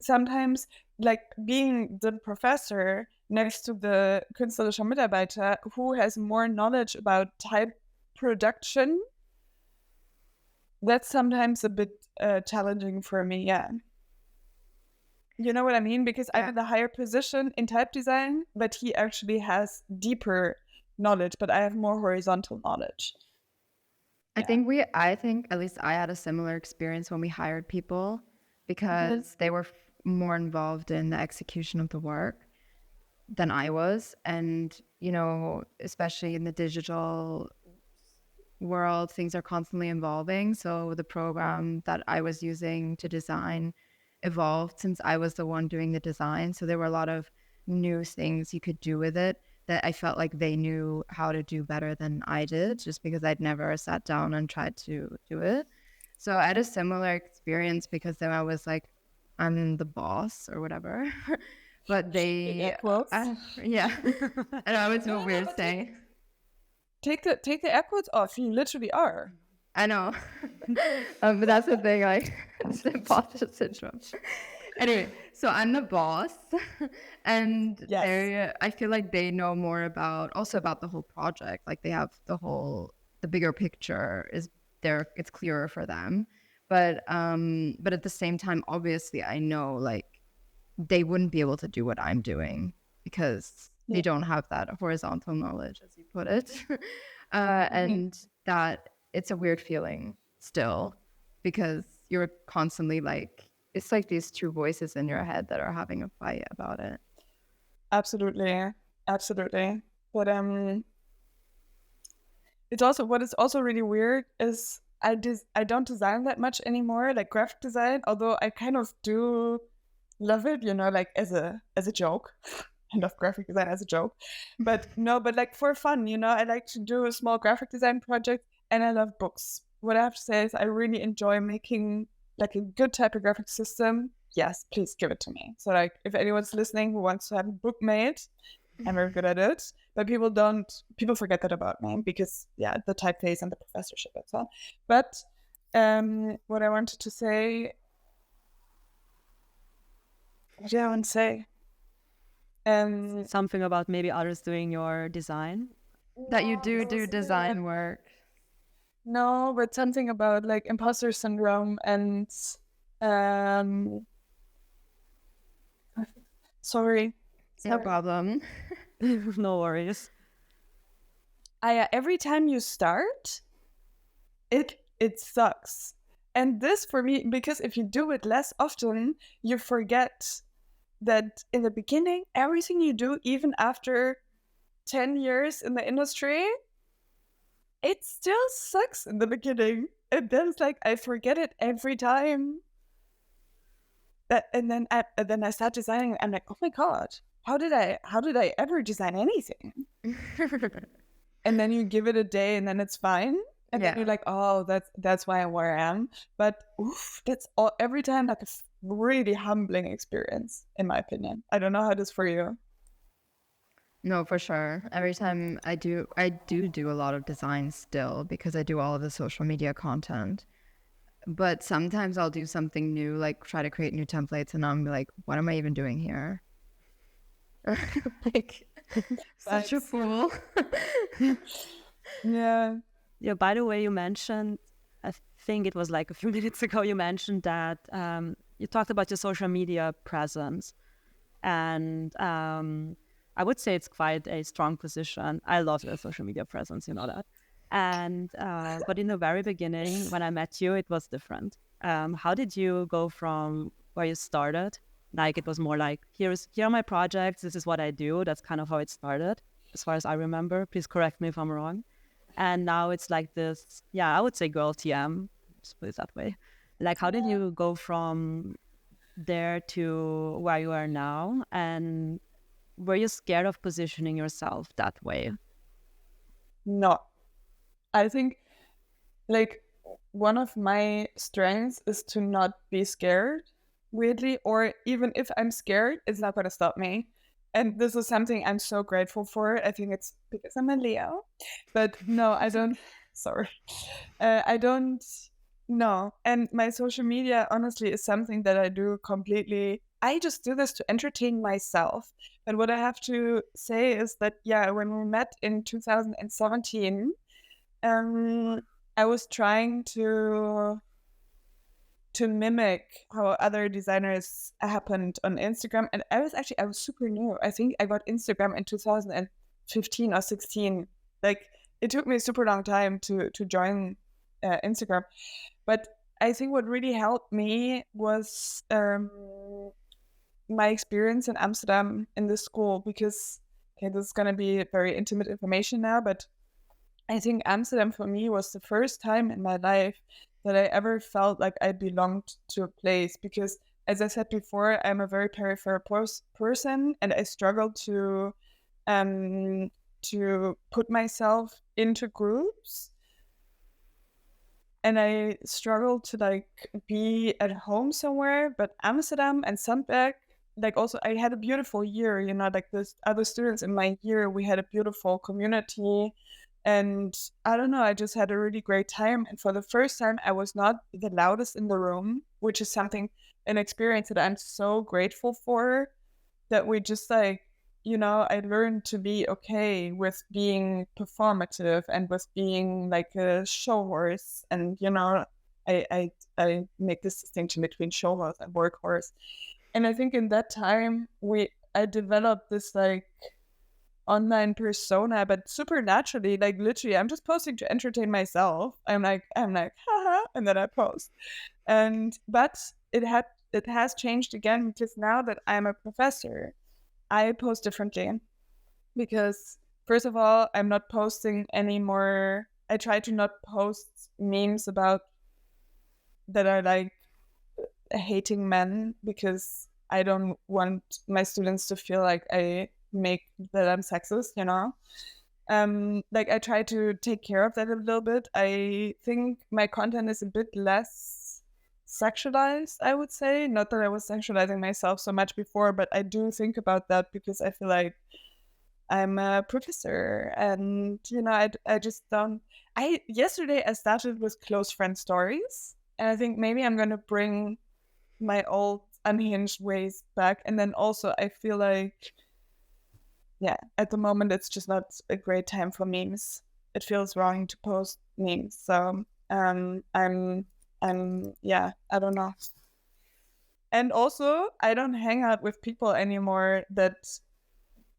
sometimes, like, being the professor next to the künstlerischer Mitarbeiter who has more knowledge about type production, that's sometimes a bit challenging for me, yeah. You know what I mean? Because I'm Yeah. in the higher position in type design, but he actually has deeper knowledge, but I have more horizontal knowledge. I Yeah. think at least I had a similar experience when we hired people because they were more involved in the execution of the work than I was. And, you know, especially in the digital world, things are constantly evolving. So the program that I was using to design evolved since I was the one doing the design. So there were a lot of new things you could do with it that I felt like they knew how to do better than I did, just because I'd never sat down and tried to do it. So I had a similar experience because then I was like, I'm the boss or whatever. But Big air they, quotes. yeah, I know it's No, so no, weird but saying. take the air quotes off. You literally are. I know. But that's the thing, like, it's the imposter syndrome. Anyway, so I'm the boss, and Yes. I feel like they know more also about the whole project. Like, they have the bigger picture is there, it's clearer for them. But at the same time, obviously, I know, like, they wouldn't be able to do what I'm doing because they Yeah. don't have that horizontal knowledge, as you put it. And that it's a weird feeling still because you're constantly like, it's like these two voices in your head that are having a fight about it. Absolutely. Absolutely. But it's also what is also really weird is I don't design that much anymore, like graphic design, although I kind of do love it, you know, like as a joke. I love graphic design as a joke. But no, but like for fun, you know, I like to do a small graphic design project and I love books. What I have to say is I really enjoy making like a good typographic system. Yes, please give it to me. So like if anyone's listening who wants to have a book made, I'm very good at it. But people forget that about me because yeah, the typeface and the professorship and so on. But what I wanted to say, what did I want to say? Something about maybe others doing your design. That you No, do it was design work. no, but something about like imposter syndrome and um sorry. No problem. No worries. Every time you start, it sucks. And this for me, because if you do it less often, you forget that in the beginning, everything you do, even after 10 years in the industry, it still sucks in the beginning. And then it's like I forget it every time. And then I start designing. I'm like, oh my god, how did I ever design anything? And then you give it a day, and then it's fine. And then Yeah. you're like, oh, that's why I'm where I am. But oof, that's all every time like a really humbling experience, in my opinion. I don't know how it is for you. No, for sure. Every time I do a lot of design still because I do all of the social media content. But sometimes I'll do something new, like try to create new templates, and I'm like, what am I even doing here? Like, such a Thanks. fool. Yeah. Yeah, by the way, you mentioned, I think it was like a few minutes ago, you mentioned that you talked about your social media presence. And I would say it's quite a strong position. I love your social media presence, you know that. And but in the very beginning, when I met you, it was different. How did you go from where you started? Like it was more like here are my projects. This is what I do. That's kind of how it started, as far as I remember. Please correct me if I'm wrong. And now it's like this. Yeah, I would say girl TM. Just put it that way. Like, how did you go from there to where you are now? And were you scared of positioning yourself that way? No. I think like one of my strengths is to not be scared, weirdly, or even if I'm scared, it's not going to stop me. And this is something I'm so grateful for. I think it's because I'm a Leo. But no, I don't. Sorry. I don't. No. And my social media, honestly, is something that I do completely. I just do this to entertain myself. And what I have to say is that, yeah, when we met in 2017, I was trying to to mimic how other designers happened on Instagram. And I was super new. I think I got Instagram in 2015 or 16. Like, it took me a super long time to join Instagram. But I think what really helped me was my experience in Amsterdam in the school, because, okay, this is going to be very intimate information now, but I think Amsterdam for me was the first time in my life that I ever felt like I belonged to a place, because, as I said before, I'm a very peripheral person, and I struggle to put myself into groups, and I struggle to like be at home somewhere. But Amsterdam and Sandberg, like, also I had a beautiful year, you know, like this other students in my year, we had a beautiful community. And I don't know, I just had a really great time. And for the first time, I was not the loudest in the room, which is an experience that I'm so grateful for, that we just like, you know, I learned to be okay with being performative and with being like a show horse. And, you know, I make this distinction between show horse and workhorse. And I think in that time, I developed this like online persona, but super naturally, like literally I'm just posting to entertain myself. I'm like haha, and then I post. But it has changed again, because now that I'm a professor, I post differently, because first of all, I'm not posting anymore. I try to not post memes about that are like hating men, because I don't want my students to feel like I make that I'm sexist, you know. Like, I try to take care of that a little bit. I think my content is a bit less sexualized, I would say. Not that I was sexualizing myself so much before, but I do think about that, because I feel like I'm a professor, and you know, I just don't. Yesterday I started with close friend stories, and I think maybe I'm gonna bring my old unhinged ways back. And then also I feel like, yeah, at the moment it's just not a great time for memes. It feels wrong to post memes. So I'm yeah, I don't know. And also, I don't hang out with people anymore that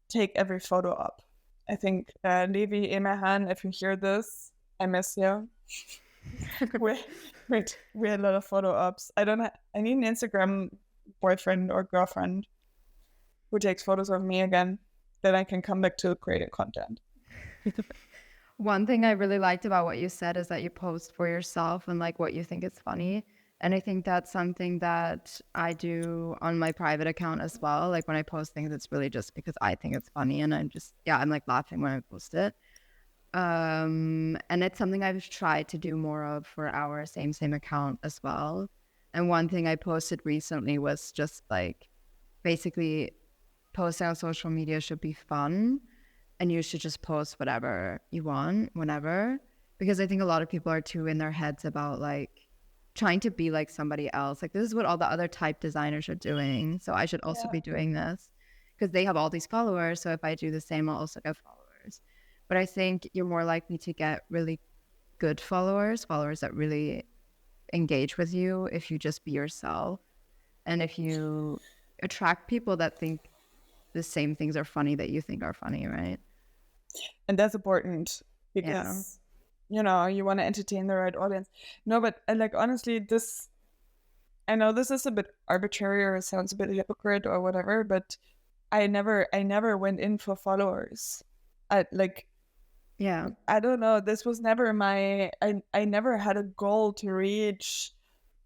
take every photo up. I think Levi Emerhan, if you hear this, I miss you. we we had a lot of photo ops. I need an Instagram boyfriend or girlfriend who takes photos of me again, then I can come back to creating content. One thing I really liked about what you said is that you post for yourself and like what you think is funny. And I think that's something that I do on my private account as well. Like when I post things, it's really just because I think it's funny, and I'm like laughing when I post it. And it's something I've tried to do more of for our same account as well. And one thing I posted recently was just like, basically, posting on social media should be fun, and you should just post whatever you want whenever, because I think a lot of people are too in their heads about like trying to be like somebody else. Like, this is what all the other type designers are doing, so I should also be doing this because they have all these followers, so if I do the same, I'll also get followers. But I think you're more likely to get really good followers that really engage with you if you just be yourself, and if you attract people that think the same things are funny that you think are funny, right? And that's important, because you know, you want to entertain the right audience. No, but like, honestly, I know this is a bit arbitrary or it sounds a bit hypocrite or whatever, but I never went in for followers. I don't know, this was never I never had a goal to reach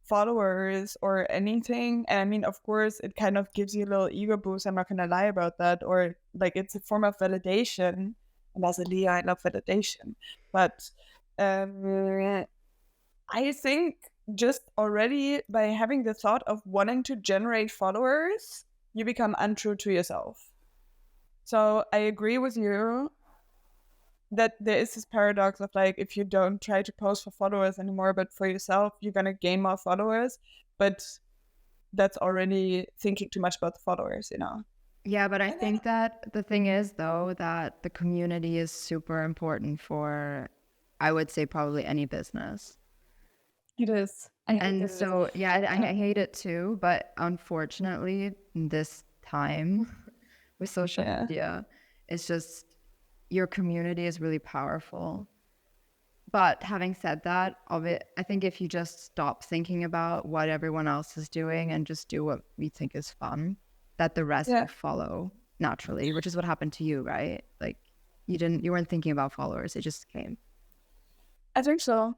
followers or anything. And I mean, of course, it kind of gives you a little ego boost, I'm not gonna lie about that, or like, it's a form of validation. And as a Leo, I love validation. But I think just already by having the thought of wanting to generate followers, you become untrue to yourself. So I agree with you that there is this paradox of like, if you don't try to post for followers anymore, but for yourself, you're gonna gain more followers. But that's already thinking too much about the followers, you know? Yeah, but I think that the thing is, though, that the community is super important for, I would say, probably any business. It is. I hate And that it is. so, yeah, I hate it too. But unfortunately, in this time with social Yeah. media, it's just your community is really powerful. But having said that, I think if you just stop thinking about what everyone else is doing and just do what we think is fun, that the rest Yeah. will follow naturally, which is what happened to you, right? Like you weren't thinking about followers, it just came. I think so.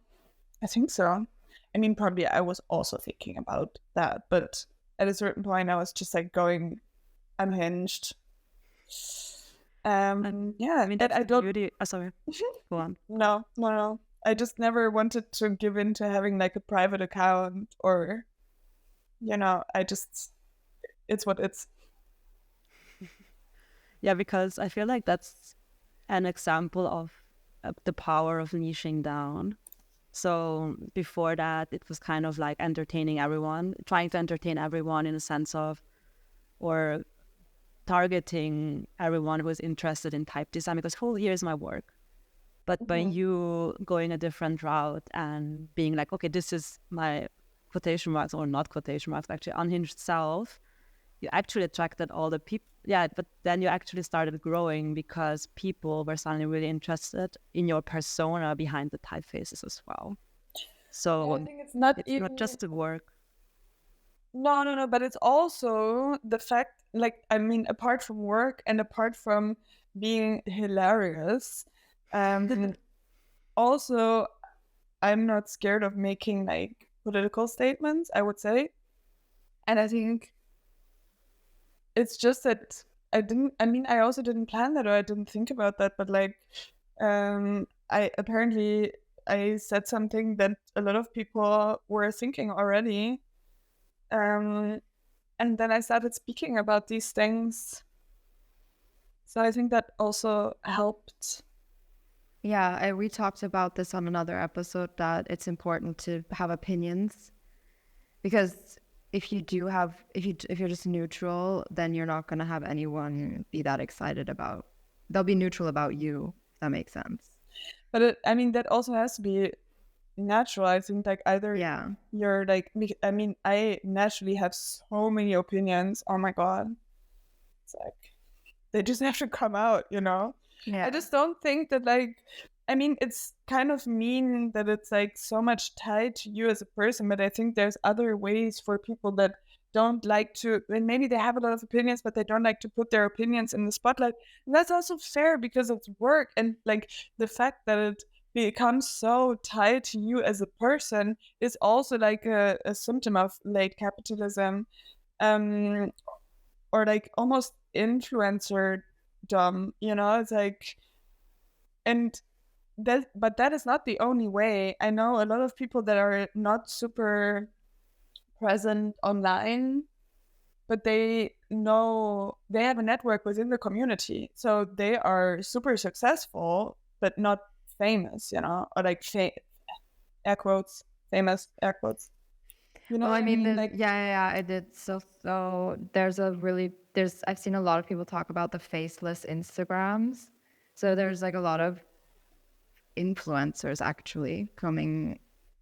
I mean, probably I was also thinking about that, but at a certain point, I was just like going unhinged. Yeah, I mean, and that's I the don't. beauty. Oh, sorry. Go on. No. I just never wanted to give in to having like a private account or, I just, it's what it's. Yeah, because I feel like that's an example of the power of niching down. So before that, it was kind of like entertaining everyone, trying to entertain everyone in a sense of, or targeting everyone who is interested in type design because, oh, here's my work. But by you going a different route and being like, okay, this is my quotation marks or not quotation marks, actually unhinged self, you actually attracted all the people. Yeah, but then you actually started growing because people were suddenly really interested in your persona behind the typefaces as well. So I think it's not it's not even. just the work. No, but it's also the fact, like, I mean, apart from work and apart from being hilarious, also, I'm not scared of making like political statements, I would say. And I think it's just that I also didn't plan that or I didn't think about that, but like, I said something that a lot of people were thinking already. And then I started speaking about these things. So I think that also helped. Yeah, we talked about this on another episode that it's important to have opinions because if you're just neutral, then you're not going to have anyone be that excited about. They'll be neutral about you, if that makes sense. But that also has to be natural. I think like either Yeah. you're like, I naturally have so many opinions. Oh my God. It's like, they just have to come out, Yeah. I just don't think that it's kind of mean that it's like so much tied to you as a person, but I think there's other ways for people that don't like to, and maybe they have a lot of opinions, but they don't like to put their opinions in the spotlight. And that's also fair because it's work. And like the fact that it becomes so tied to you as a person is also like a symptom of late capitalism, or like almost influencer dumb, it's like, and but that is not the only way. I know a lot of people that are not super present online, but they know they have a network within the community, so they are super successful but not famous, or like air quotes, famous air quotes. Well, I mean, Like, yeah, I did. So I've seen a lot of people talk about the faceless Instagrams. So there's like a lot of influencers actually coming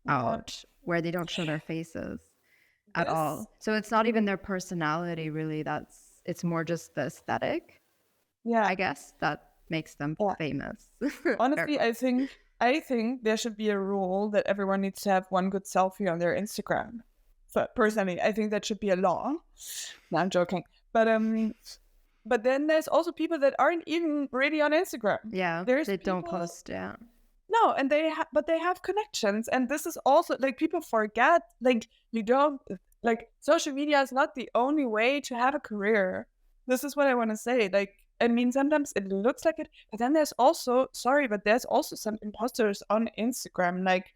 out where they don't show their faces at all. So it's not even their personality really. It's more just the aesthetic, yeah, I guess, that makes them famous. honestly, I think there should be a rule that everyone needs to have one good selfie on their Instagram. So personally, I think that should be a law. No, I'm joking. But then there's also people that aren't even really on Instagram. Yeah, There's they don't post. Yeah. No, and but they have connections, and this is also like people forget, like you don't, like social media is not the only way to have a career. This is what I want to say. Like, I mean, sometimes it looks like it, but then there's also, sorry, but there's also some imposters on Instagram, like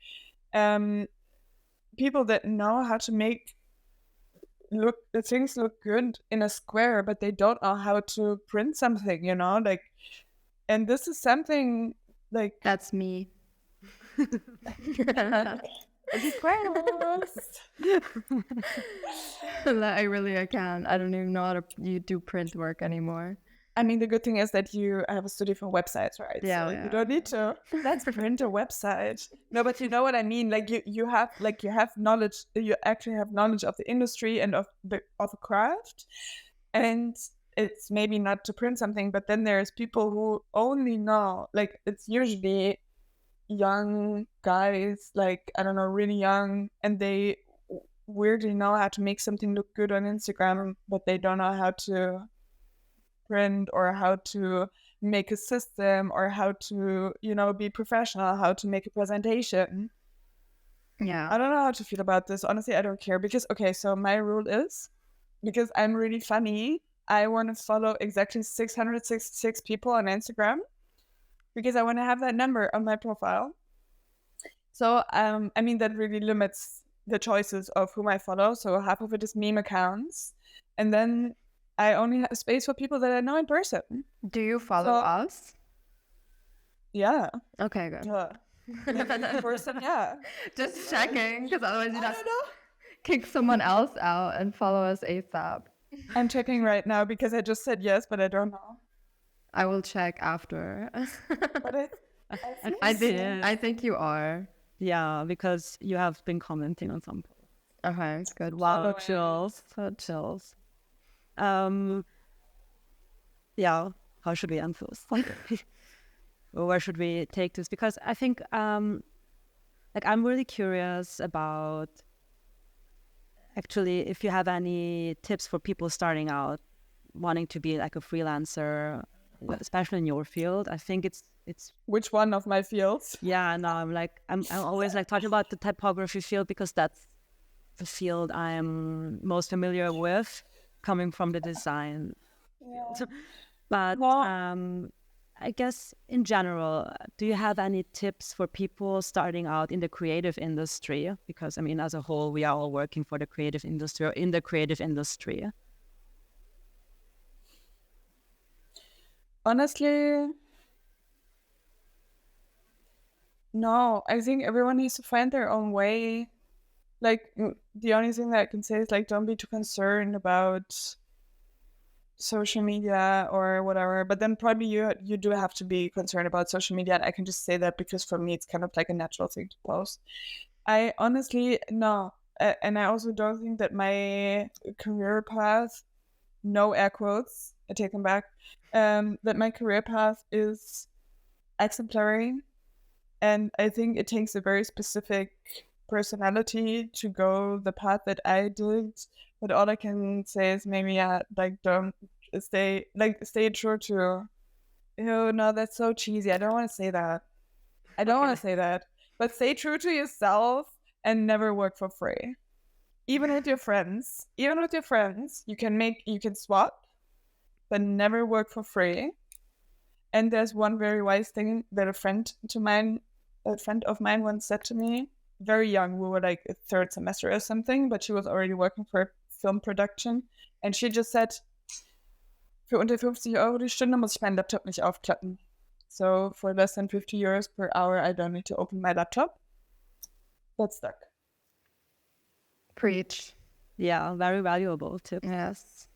people that know how to make the things look good in a square, but they don't know how to print something, like, and this is something like That's me. I can't. I don't even know how to you do print work anymore. I mean, the good thing is that you have a study for websites, right? Yeah, So yeah. you don't need to let's print a website. No, but you know what I mean. Like you have knowledge. You actually have knowledge of the industry and of a craft, and it's maybe not to print something, but then there's people who only know. Like it's usually young guys, like I don't know, really young, and they weirdly know how to make something look good on Instagram, but they don't know how to print or how to make a system or how to, be professional, how to make a presentation. Yeah. I don't know how to feel about this. Honestly, I don't care because, okay, so my rule is because I'm really funny, I want to follow exactly 666 people on Instagram because I want to have that number on my profile. So, I mean, that really limits the choices of whom I follow. So half of it is meme accounts. And then I only have space for people that I know in person. Do you follow us? Yeah. Okay, good. In person, yeah. Just checking, because otherwise you'd I have don't to know. kick someone else out and follow us ASAP. I'm checking right now because I just said yes, but I don't know. I will check after. But I think you are. Yeah, because you have been commenting on some posts. Okay, good. Wow, chills. So chills. Yeah, how should we end this? Or where should we take this? Because I think I'm really curious about actually if you have any tips for people starting out wanting to be like a freelancer, especially in your field. I think it's which one of my fields? Yeah, no, I'm always like talking about the typography field because that's the field I'm most familiar with, coming from the design field. But I guess in general, do you have any tips for people starting out in the creative industry? Because I mean, as a whole, we are all working for the creative industry or in the creative industry. Honestly, no. I think everyone needs to find their own way. Like the only thing that I can say is like don't be too concerned about social media or whatever, but then probably you do have to be concerned about social media, and I can just say that because for me it's kind of like a natural thing to post. I honestly no, and I also don't think that my career path, no air quotes, I take them back, that my career path is exemplary, and I think it takes a very specific personality to go the path that I did. But all I can say is maybe don't stay true to. Oh no, that's so cheesy. I don't want to say that. But stay true to yourself and never work for free. Even with your friends, you can swap, but never work for free. And there's one very wise thing that a friend of mine once said to me. Very young, we were like a third semester or something, but she was already working for a film production, and she just said, für unter 50 € die Stunde muss ich meinen Laptop nicht aufklappen. So for less than 50 euros per hour, I don't need to open my laptop. That's stuck. Preach. Yeah, very valuable tip. Yes.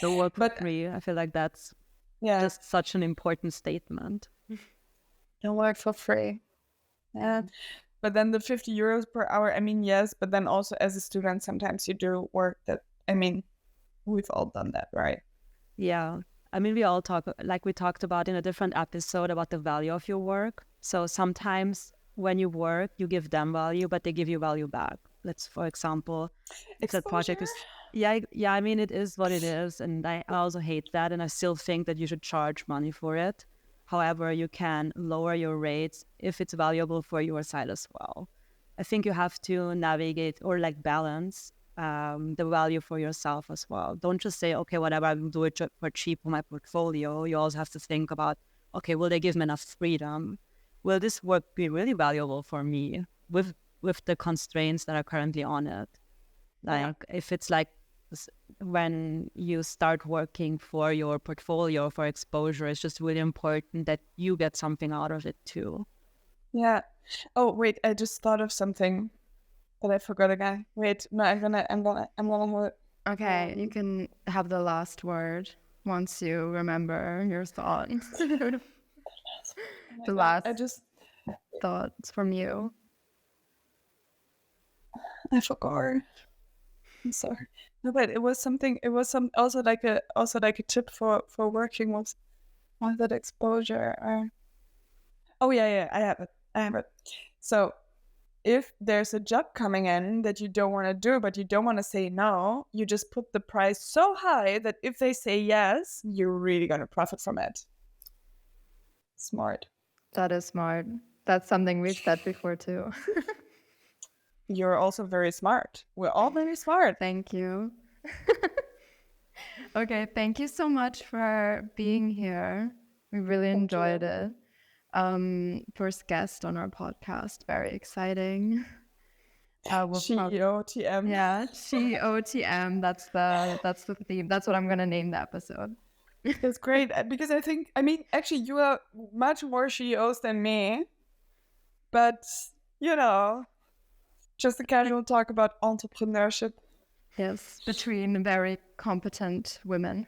So work for free. I feel like that's just such an important statement. Don't work for free. Yeah. But then the 50 euros per hour, I mean, yes, but then also as a student, sometimes you do work that, I mean, we've all done that, right? Yeah. I mean, we all we talked about in a different episode about the value of your work. So sometimes when you work, you give them value, but they give you value back. Let's, for example, if that project is, I mean, it is what it is. And I also hate that. And I still think that you should charge money for it. However, you can lower your rates if it's valuable for your side as well. I think you have to navigate or balance the value for yourself as well. Don't just say, okay, whatever, I will do it for cheap for my portfolio. You also have to think about, okay, will they give me enough freedom? Will this work be really valuable for me with the constraints that are currently on it? If it's when you start working for your portfolio, for exposure, it's just really important that you get something out of it too. Yeah. Oh, wait, I just thought of something, but I forgot again. Wait, no, I'm gonna have it. Okay, you can have the last word. once you remember your thoughts. The God, last I just thoughts from you. I forgot. I'm sorry. No, but it was something. It was some also like a tip for working with that exposure. Oh yeah, I have it. So if there's a job coming in that you don't want to do, but you don't want to say no, you just put the price so high that if they say yes, you're really gonna profit from it. Smart. That is smart. That's something we've said before too. You're also very smart. We're all very smart. Thank you. Okay, thank you so much for being here. We really enjoyed it. First guest on our podcast, very exciting. GOTM. Yeah, GOTM. That's the theme. That's what I'm gonna name the episode. That's great because I mean, actually, you are much more CEOs than me, but just a casual talk about entrepreneurship. Yes, between very competent women.